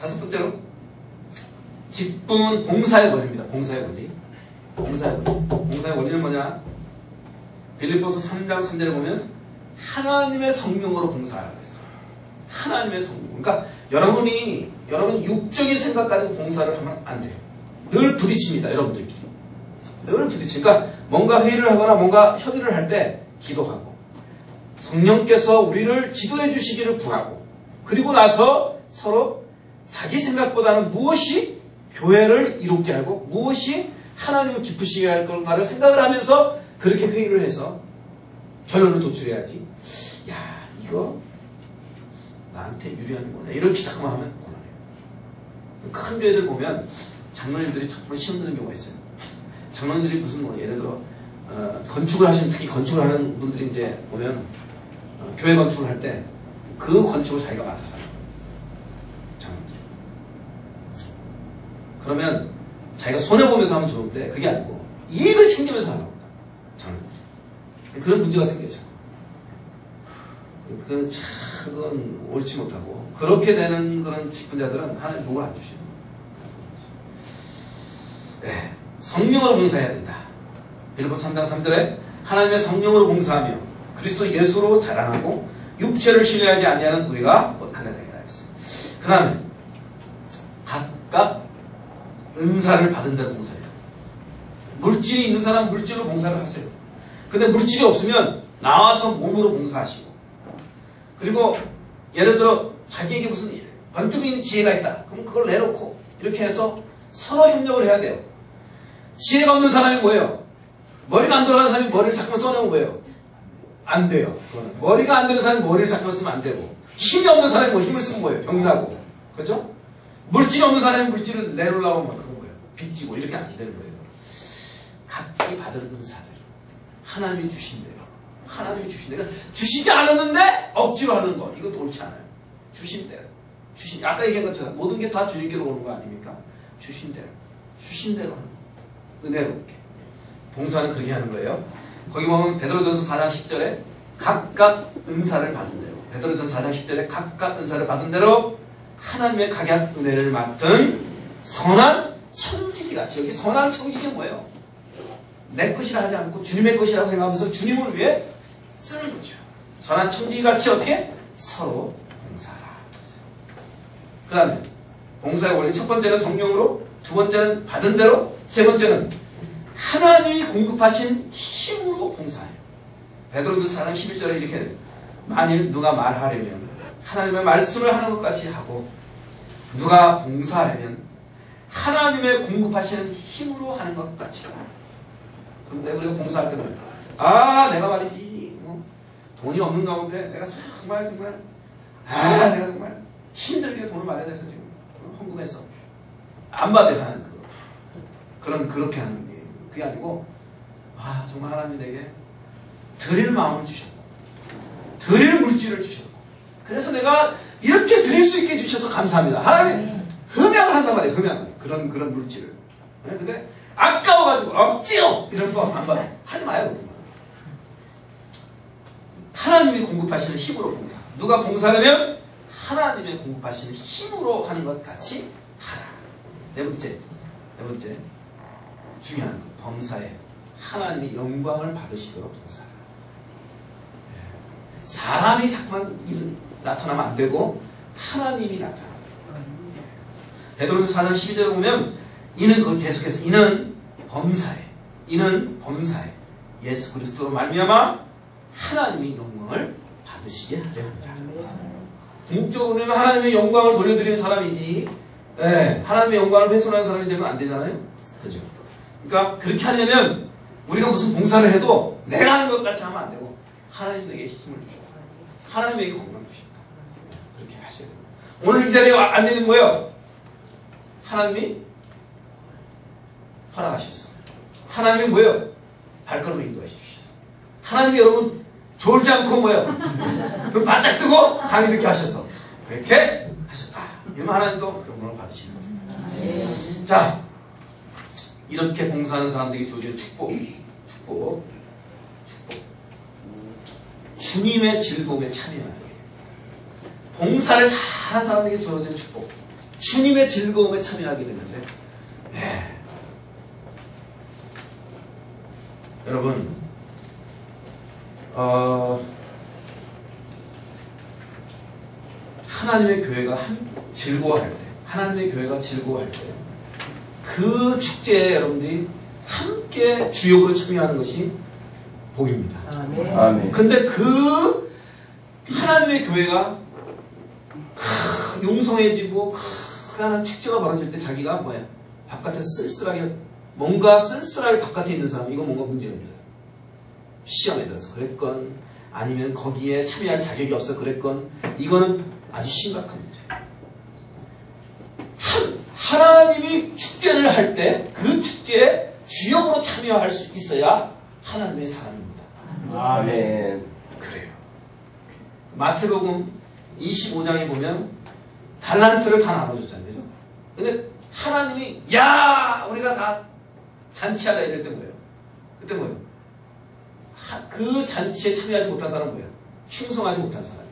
다섯 번째로 직분 봉사의 원리입니다. 봉사의 원리는 뭐냐? 빌립보서 3장 3절에 보면 하나님의 성령으로 봉사하라고 했어요. 하나님의 성령. 그러니까 여러분 육적인 생각 가지고 봉사를 하면 안 돼요. 늘 부딪힙니다. 여러분들끼리. 늘 부딪힙니다. 그러니까 뭔가 회의를 하거나 뭔가 협의를 할 때 기도하고 성령께서 우리를 지도해 주시기를 구하고, 그리고 나서 서로 자기 생각보다는 무엇이 교회를 이롭게 하고 무엇이 하나님을 기쁘시게 할 건가를 생각을 하면서 그렇게 회의를 해서 결론을 도출해야지. 야, 이거 나한테 유리한 게 뭐냐, 이렇게 자꾸만 하면 곤란해요. 큰 교회들 보면 장로님들이 자꾸만 시험 드는 경우가 있어요. 장로님들이 무슨 예를 들어 건축을 하시는, 특히 건축을 하는 분들이 이제 보면 교회 건축을 할 때 그 건축을 자기가 맡아서 해요. 장로님들이. 그러면 자기가 손해보면서 하면 좋은데 그게 아니고 이익을 챙기면서 하려고 합니다. 장로님들이. 그런 문제가 생겨요. 자꾸. 그건 옳지 못하고, 그렇게 되는 그런 직분자들은 하나님 복을 안 주시는 거예요. 성령으로 봉사해야 된다. 빌립보서 3장 3절에 하나님의 성령으로 봉사하며 그리스도 예수로 자랑하고 육체를 신뢰하지 아니하는 우리가 곧 하나님에게 하겠습니다. 그 다음에 각각 은사를 받은 대로 봉사해요. 물질이 있는 사람 물질로 봉사를 하세요. 근데 물질이 없으면 나와서 몸으로 봉사하시고, 그리고 예를 들어 자기에게 무슨 번뜩 있는 지혜가 있다. 그럼 그걸 내놓고 이렇게 해서 서로 협력을 해야 돼요. 지혜가 없는 사람이 뭐예요? 머리가 안 돌아가는 사람이 머리를 자꾸만 써내면 뭐예요? 안 돼요. 머리가 안 되는 사람이 머리를 자꾸만 쓰면 안 되고, 힘이 없는 사람이 뭐 힘을 쓰면 뭐예요? 병나고. 그죠? 물질이 없는 사람이 물질을 내놓으려고 하면 그건 뭐예요? 빚지고 이렇게 안 되는 거예요. 각기 받은 은사들 하나님이 주신대요. 하나님이 주신대요. 그러니까 주시지 않았는데 억지로 하는 거, 이것도 옳지 않아요. 주신대요. 주신, 아까 얘기한 것처럼 모든 게 다 주님께로 오는 거 아닙니까? 주신 대로 하는 거. 은혜롭게. 봉사는 그렇게 하는 거예요. 거기 보면 베드로전서 4장 10절에 각각 은사를 받은 대로, 베드로전서 4장 10절에 각각 은사를 받은 대로 하나님의 각약 은혜를 맡은 선한 청지기 같이. 여기 선한 청지기 뭐예요? 내 것이라 하지 않고 주님의 것이라고 생각하면서 주님을 위해 쓰는 거죠. 선한 청지기 같이 어떻게? 서로 봉사하라. 그 다음에 봉사의 원리, 첫 번째는 성령으로, 두 번째는 받은 대로, 세 번째는 하나님이 공급하신 힘으로 봉사해요. 베드로전서 4장 11절에 이렇게 돼요. 만일 누가 말하려면 하나님의 말씀을 하는 것 같이 하고, 누가 봉사하려면 하나님의 공급하시는 힘으로 하는 것 같이 하라. 그런데 우리가 봉사할 때는 내가 말이지 돈이 없는 가운데 내가 정말 내가 정말 힘들게 돈을 마련해서 지금 헌금해서 안 받아야 하는 그렇게 하는 게 그게 아니고, 정말 하나님이 내게 드릴 마음을 주셨고 드릴 물질을 주셨고, 그래서 내가 이렇게 드릴 수 있게 해주셔서 감사합니다. 하나님 흠양을 한단 말이에요. 흠양을. 그런 물질을. 근데 아까워가지고 억지로 이런 거 안 받아. 하지 마요. 하나님이 공급하시는 힘으로 봉사. 누가 봉사하려면 하나님의 공급하시는 힘으로 하는 것 같이 하라. 네 번째 중요한 거, 범사에 하나님이 영광을 받으시도록 봉사하라. 사람이 자꾸만 나타나면 안 되고 하나님이 나타나라. 베드로전서 4장 12절에 보면 이는 계속해서 이는 범사에 예수 그리스도로 말미암아 하나님이 영광을 받으시게 하려 합니다. 궁극적으로는 하나님의 영광을 돌려드리는 사람이지, 하나님의 영광을 훼손하는 사람이 되면 안 되잖아요. 그죠? 그러니까 그렇게 하려면 우리가 무슨 봉사를 해도 내가 하는 것 같이 하면 안 되고 하나님 내게 힘을 주셨다. 하나님에게 건강 주셨다. 그렇게 하셔야 됩니다. 오늘 이 자리에 앉는 뭐예요? 하나님이 허락하셨어요. 하나님이 뭐예요? 발걸음을 인도해 주셨어요. 하나님이 여러분 졸지 않고 뭐예요? 눈 바짝 뜨고 강의 듣게 하셔서 그렇게 하셨다. 이러면 하나님도 영광을 받으시는 겁니다. 자, 이렇게 봉사하는 사람들에게 주어진 축복. 주님의 즐거움에 참여하는 게, 봉사를 잘한 사람에게 주어진 축복. 주님의 즐거움에 참여하게 되는데, 여러분, 하나님의 교회가 즐거워할 때, 그 축제에 여러분들이 함께 주역으로 참여하는 것이 복입니다. 아멘. 근데 그 하나님의 교회가 융성해지고 크한 축제가 벌어질 때 자기가 뭐야? 바깥에 쓸쓸하게 바깥에 있는 사람, 이거 뭔가 문제가 있는 사람. 시험에 들어서 그랬건, 아니면 거기에 참여할 자격이 없어 그랬건, 이거는 아주 심각한 문제. 하나님이 축제를 할 때 그 축제에 주역으로 참여할 수 있어야 하나님의 사람입니다. 아멘. 그래요. 마태복음 25장에 보면 달란트를 다 나눠줬잖아요. 그죠? 근데 하나님이 우리가 다 잔치하자 이럴 때 뭐예요? 그때 뭐예요? 그 잔치에 참여하지 못한 사람은 뭐예요? 충성하지 못한 사람이에요.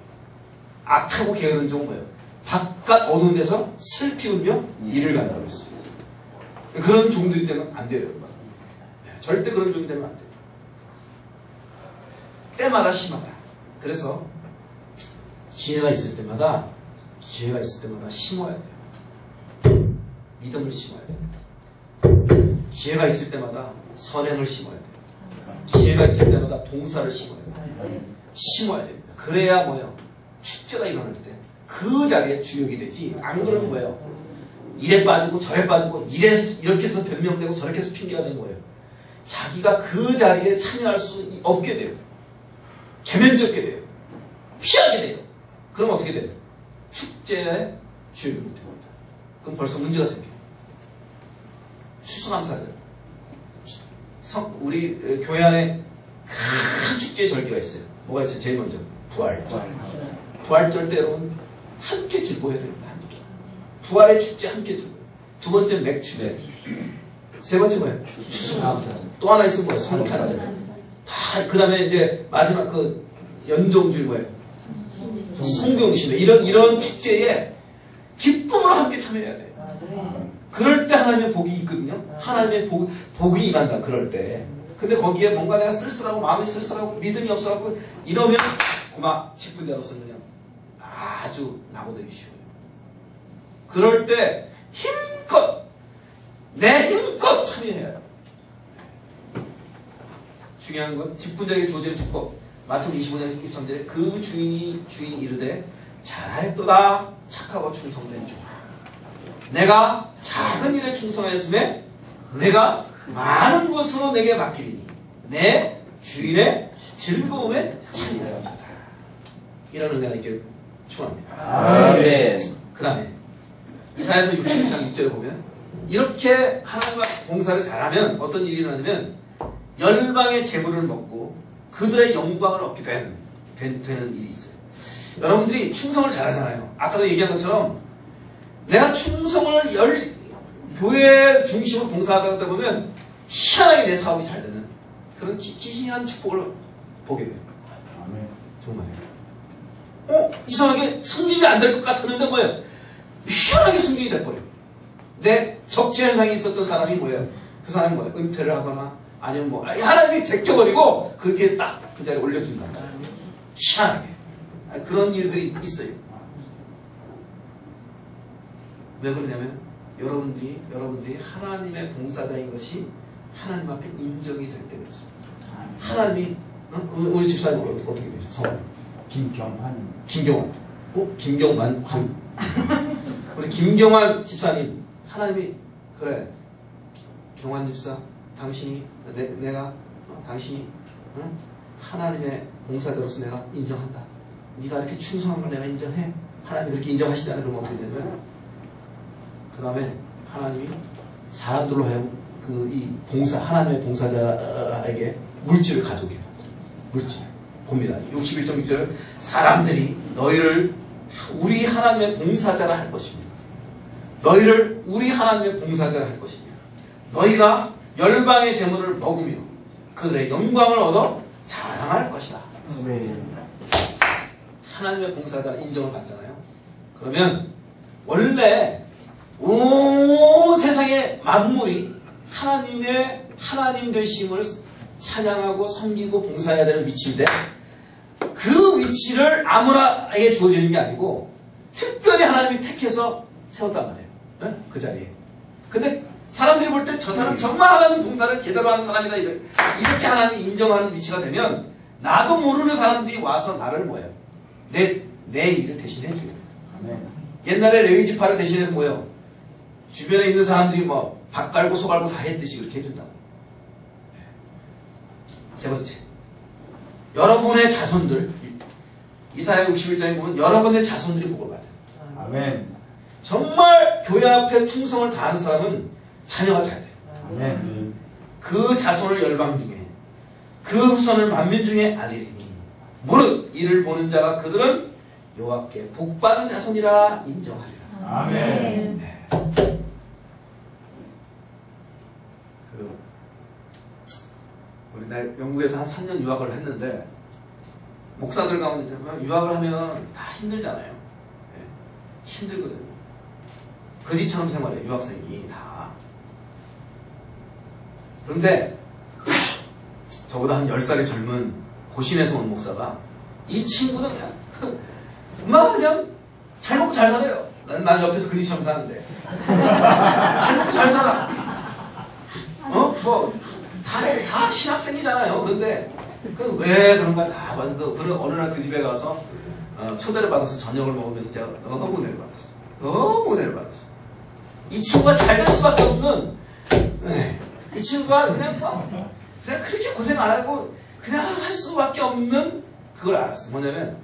악하고 게으른 종은 뭐예요? 바깥 어두운 데서 슬피 울며 이를 간다고 했어요. 그런 종들이 되면 안 돼요. 절대 그런 종이 되면 안 돼요. 때마다 심하다. 그래서 기회가 있을 때마다 심어야 돼요. 믿음을 심어야 돼요. 기회가 있을 때마다 선행을 심어야 돼요. 기회가 있을 때마다 봉사를 심어야 돼요. 심어야 됩니다. 그래야 뭐예요? 축제가 일어날 때 그 자리에 주역이 되지. 안 그러면 뭐예요? 이래 빠지고 저래 빠지고 이렇게 해서 변명되고 저렇게 해서 핑계가 되는 거예요. 자기가 그 자리에 참여할 수 없게 돼요. 개면적게 돼요. 피하게 돼요. 그럼 어떻게 돼요? 축제에 주역이 못 됩니다. 그럼 벌써 문제가 생겨요. 추수감사절. 우리 교회 안에 큰 축제의 절기가 있어요. 뭐가 있어요? 제일 먼저 부활절. 부활절 때 여러분 함께 즐거워해야 됩니다. 부활의 축제 함께 즐거워요. 두 번째 맥주제. 세 번째 뭐예요? 추수감사제. 또 하나 있으면 뭐예요? 성탄제. 다 그 다음에 이제 마지막 그 연종주의 뭐예요? 성경심회. 이런 축제에 기쁨으로 함께 참여해야 돼요. 그럴 때 하나님의 복이 있거든요. 하나님의 복이 임한다. 그럴 때. 근데 거기에 뭔가 내가 쓸쓸하고 마음이 쓸쓸하고 믿음이 없어갖고 이러면 고마 직분자로서는 그냥 아주 낙오되기 쉬워요. 그럴 때 힘껏 내 힘껏 참여해야 해요. 중요한 건 직분자에게 주어지는 축복. 마태복음 25장 13절에 그 주인이 이르되 잘하였도다 착하고 충성된 종아. 내가 작은 일에 충성하였음에 내가 많은 것으로 내게 맡기리니 내 주인의 즐거움에 찬이라 자다. 이런 은혜가 있기를 축원합니다. 아멘. 그 다음에 이사야서 61장 6절에 보면 이렇게 하나님과 봉사를 잘하면 어떤 일이 일어나냐면 열방의 재물을 먹고 그들의 영광을 얻게 되는 일이 있어요. 여러분들이 충성을 잘하잖아요. 아까도 얘기한 것처럼 내가 충성을 교회 중심으로 봉사하다 보면 희한하게 내 사업이 잘 되는 그런 기이한 축복을 보게 돼요. 정말요. 이상하게 승진이 안 될 것 같았는데 뭐예요? 희한하게 승진이 돼버려요. 내 적재 현상이 있었던 사람이 뭐예요? 그 사람이 뭐예요? 은퇴를 하거나 아니면 뭐 하나님이 제껴버리고 그게 딱 그 자리에 올려준단 말이에요. 희한하게 그런 일들이 있어요. 왜 그러냐면 여러분들이 하나님의 봉사자인 것이 하나님 앞에 인정이 될 때 그렇습니다. 하나님이 우리 집사님 어떻게 되죠? 성함이 김경환. 김경환. 우리 김경환 집사님 하나님이 그래 경환 집사 당신이 내가 당신이 하나님의 봉사자로서 내가 인정한다. 네가 이렇게 충성한 걸 내가 인정해. 하나님이 그렇게 인정하시잖아요. 그러면 어떻게 되냐면 그 다음에 하나님이 사람들로 하여금 이 하나님의 봉사자에게 물질을 가져오게 합니다. 물질. 봅니다. 61.6절 사람들이 너희를 우리 하나님의 봉사자라 할 것입니다. 너희를 우리 하나님의 봉사자라 할 것입니다. 너희가 열방의 재물을 먹으며 그들의 영광을 얻어 자랑할 것이다. 하나님의 봉사자라 인정을 받잖아요. 그러면 원래 온 세상의 만물이 하나님 되심을 찬양하고 섬기고 봉사해야 되는 위치인데 그 위치를 아무나에게 주어지는 게 아니고 특별히 하나님이 택해서 세웠단 말이에요. 네? 그 자리에. 근데 사람들이 볼 때 저 사람 정말 하나님 봉사를 제대로 하는 사람이다 이렇게 하나님이 인정하는 위치가 되면 나도 모르는 사람들이 와서 나를 뭐예요? 내 일을 대신해 줘요. 옛날에 레위지파를 대신해서 뭐예요? 주변에 있는 사람들이 뭐 밥 갈고 소 갈고 다 했듯이 그렇게 해준다고. 세 번째, 여러분의 자손들 이사야 61장에 보면 여러분의 자손들이 복을 받아요. 아멘. 정말 교회 앞에 충성을 다하는 사람은 자녀가 잘 돼요. 아멘. 그 자손을 열방 중에 그 후손을 만민 중에 아리리니 무릇 이를 보는 자가 그들은 여호와께 복받은 자손이라 인정하리라. 아멘. 네. 우리 영국에서 한 3년 유학을 했는데 목사들 가운데 유학을 하면 다 힘들잖아요. 네. 힘들거든요. 거지처럼 생활해요. 유학생이 다. 그런데 저보다 한 10살이 젊은 고신에서 온 목사가 이 친구는 그냥 잘 먹고 잘 살아요. 난 옆에서 거지처럼 사는데 잘 먹고 잘 살아. 다 신학생이잖아요. 그런데 왜 그런가 다 그런 어느 날 그 집에 가서 초대를 받아서 저녁을 먹으면서 제가 너무 은혜를 받았어요. 너무 은혜를 받았어요. 이 친구가 잘 될 수밖에 없는 이 친구가 그냥 그렇게 고생 안 하고 그냥 할 수밖에 없는 그걸 알았어요. 뭐냐면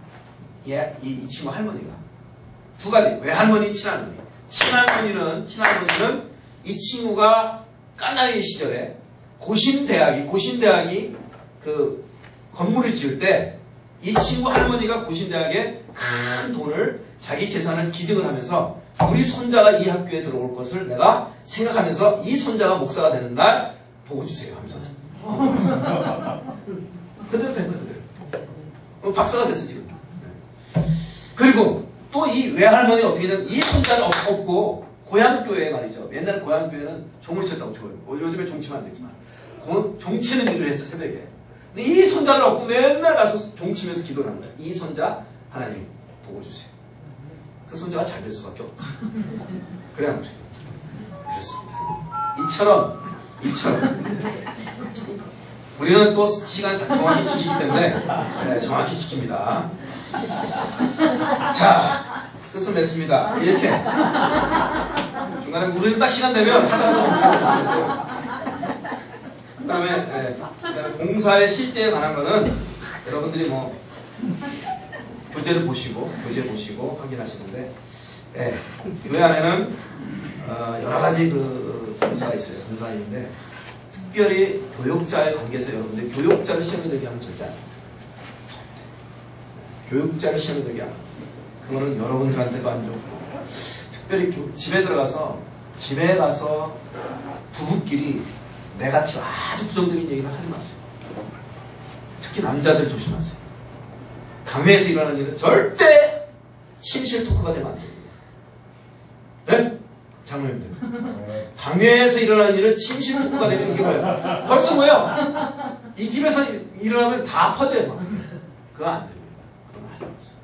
이 친구 할머니가 두 가지. 왜 할머니, 친할머니. 친할머니는 이 친구가 까나리 시절에 고신대학이 그 건물을 지을 때 이 친구 할머니가 고신대학에 큰 돈을 자기 재산을 기증을 하면서 우리 손자가 이 학교에 들어올 것을 내가 생각하면서 이 손자가 목사가 되는 날 보고 주세요 하면서 그대로 된 거예요. 그대로. 박사가 됐어 지금. 그리고 또 이 외할머니 어떻게 되냐면 이 손자는 없고 고향교회 말이죠. 옛날 고향교회는 종을 쳤다고 좋아요. 요즘에 종 치면 안 되지만 종 치는 일을 했어 새벽에. 근데 이 손자를 얻고 맨날 가서 종 치면서 기도를 한 거야. 이 손자 하나님 보고 주세요. 그 손자가 잘 될 수밖에 없지. 그래 안 그래? 그렇습니다. 이처럼 우리는 또 시간을 딱 정확히 지키기 때문에 네, 정확히 지킵니다. 자, 끝을 맺습니다. 이렇게 중간에 우리는 딱 시간 되면 하다가 좀 그 다음에 봉사의 실제에 관한 거는 여러분들이 뭐 교재 보시고 확인하시는데 교회 안에는 여러 가지 그 봉사가 있어요. 봉사가 있는데 특별히 교육자의 관계에서 여러분들 교육자를 시험에 들게 하면 절대 안 돼요. 교육자를 시험에 들게 하면 그거는 여러분들한테도 안 좋고 특별히 집에 가서 부부끼리 네가티브 아주 부정적인 얘기를 하지 마세요. 특히 남자들 조심하세요. 당회에서 일어나는 일은 절대 심실 토크가 되면 안 됩니다. 네? 장로님들. 당회에서 일어나는 일은 심실 토크가 되면 이게 뭐예요? 벌써 뭐예요? 이 집에서 일어나면 다 퍼져요. 막. 그거 안 됩니다. 그건 하지 마세요.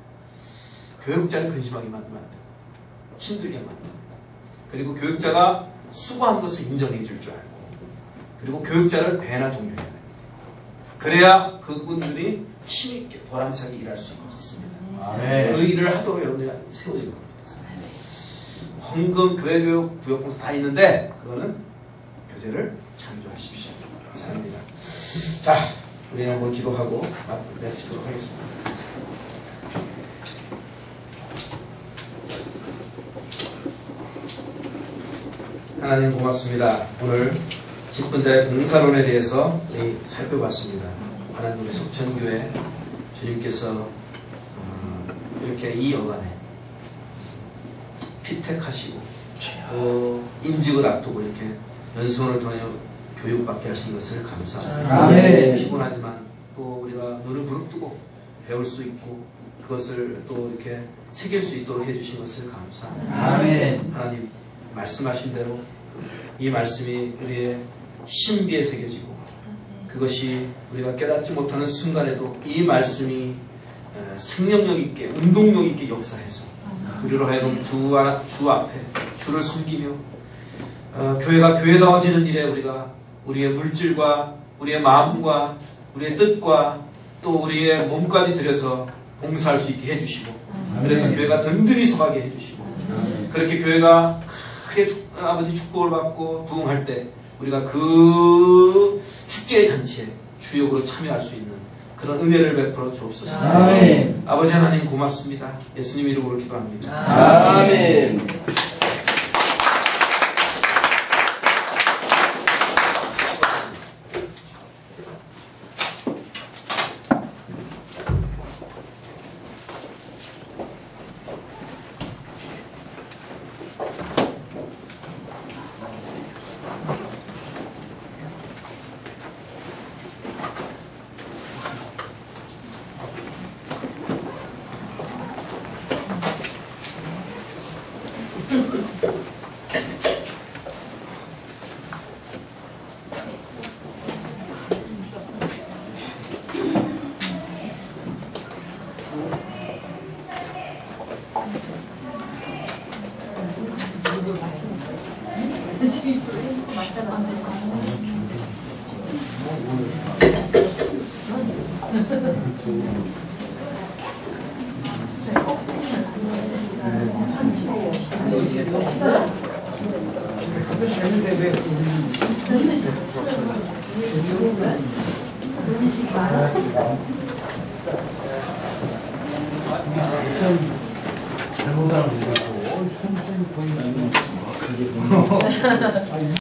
교육자를 근심하게 만들면 안 돼요. 힘들게 만들면 안 돼요. 그리고 교육자가 수고한 것을 인정해 줄 줄 알고 그리고 교육자를 배나 존경해야 돼요. 그래야 그분들이 힘있게 보람차게 일할 수 있습니다. 그 일을 하도록 여러분들이 세워질 겁니다. 헌금, 교회교육, 구역봉사 다 있는데 그거는 교재를 참조하십시오. 감사합니다. 자, 우리 한번 기도하고 마치도록 하겠습니다. 하나님 고맙습니다. 오늘 직분자의 봉사론에 대해서 살펴봤습니다. 하나님 우리 속천교회 주님께서 이렇게 이 여간에 피택하시고 또 임직을 앞두고 이렇게 연수원을 통해 교육받게 하신 것을 감사합니다. 피곤하지만 또 우리가 눈을 부릅뜨고 배울 수 있고 그것을 또 이렇게 새길 수 있도록 해주신 것을 감사합니다. 하나님 말씀하신 대로 이 말씀이 우리의 신비에 새겨지고 그것이 우리가 깨닫지 못하는 순간에도 이 말씀이 생명력 있게 운동력 있게 역사해서 우리로 하여금 주 앞에 주를 섬기며 교회가 교회다워지는 일에 우리가 우리의 물질과 우리의 마음과 우리의 뜻과 또 우리의 몸까지 들여서 봉사할 수 있게 해주시고 그래서 교회가 든든히 서가게 해주시고 그렇게 교회가 크게 아버지 축복을 받고 부흥할 때 우리가 그 축제의 잔치에 주역으로 참여할 수 있는 그런 은혜를 베풀어 주옵소서. 아버지 하나님 고맙습니다. 예수님 이름으로 기도합니다. 아멘. 잘못하면 되고 손 보이는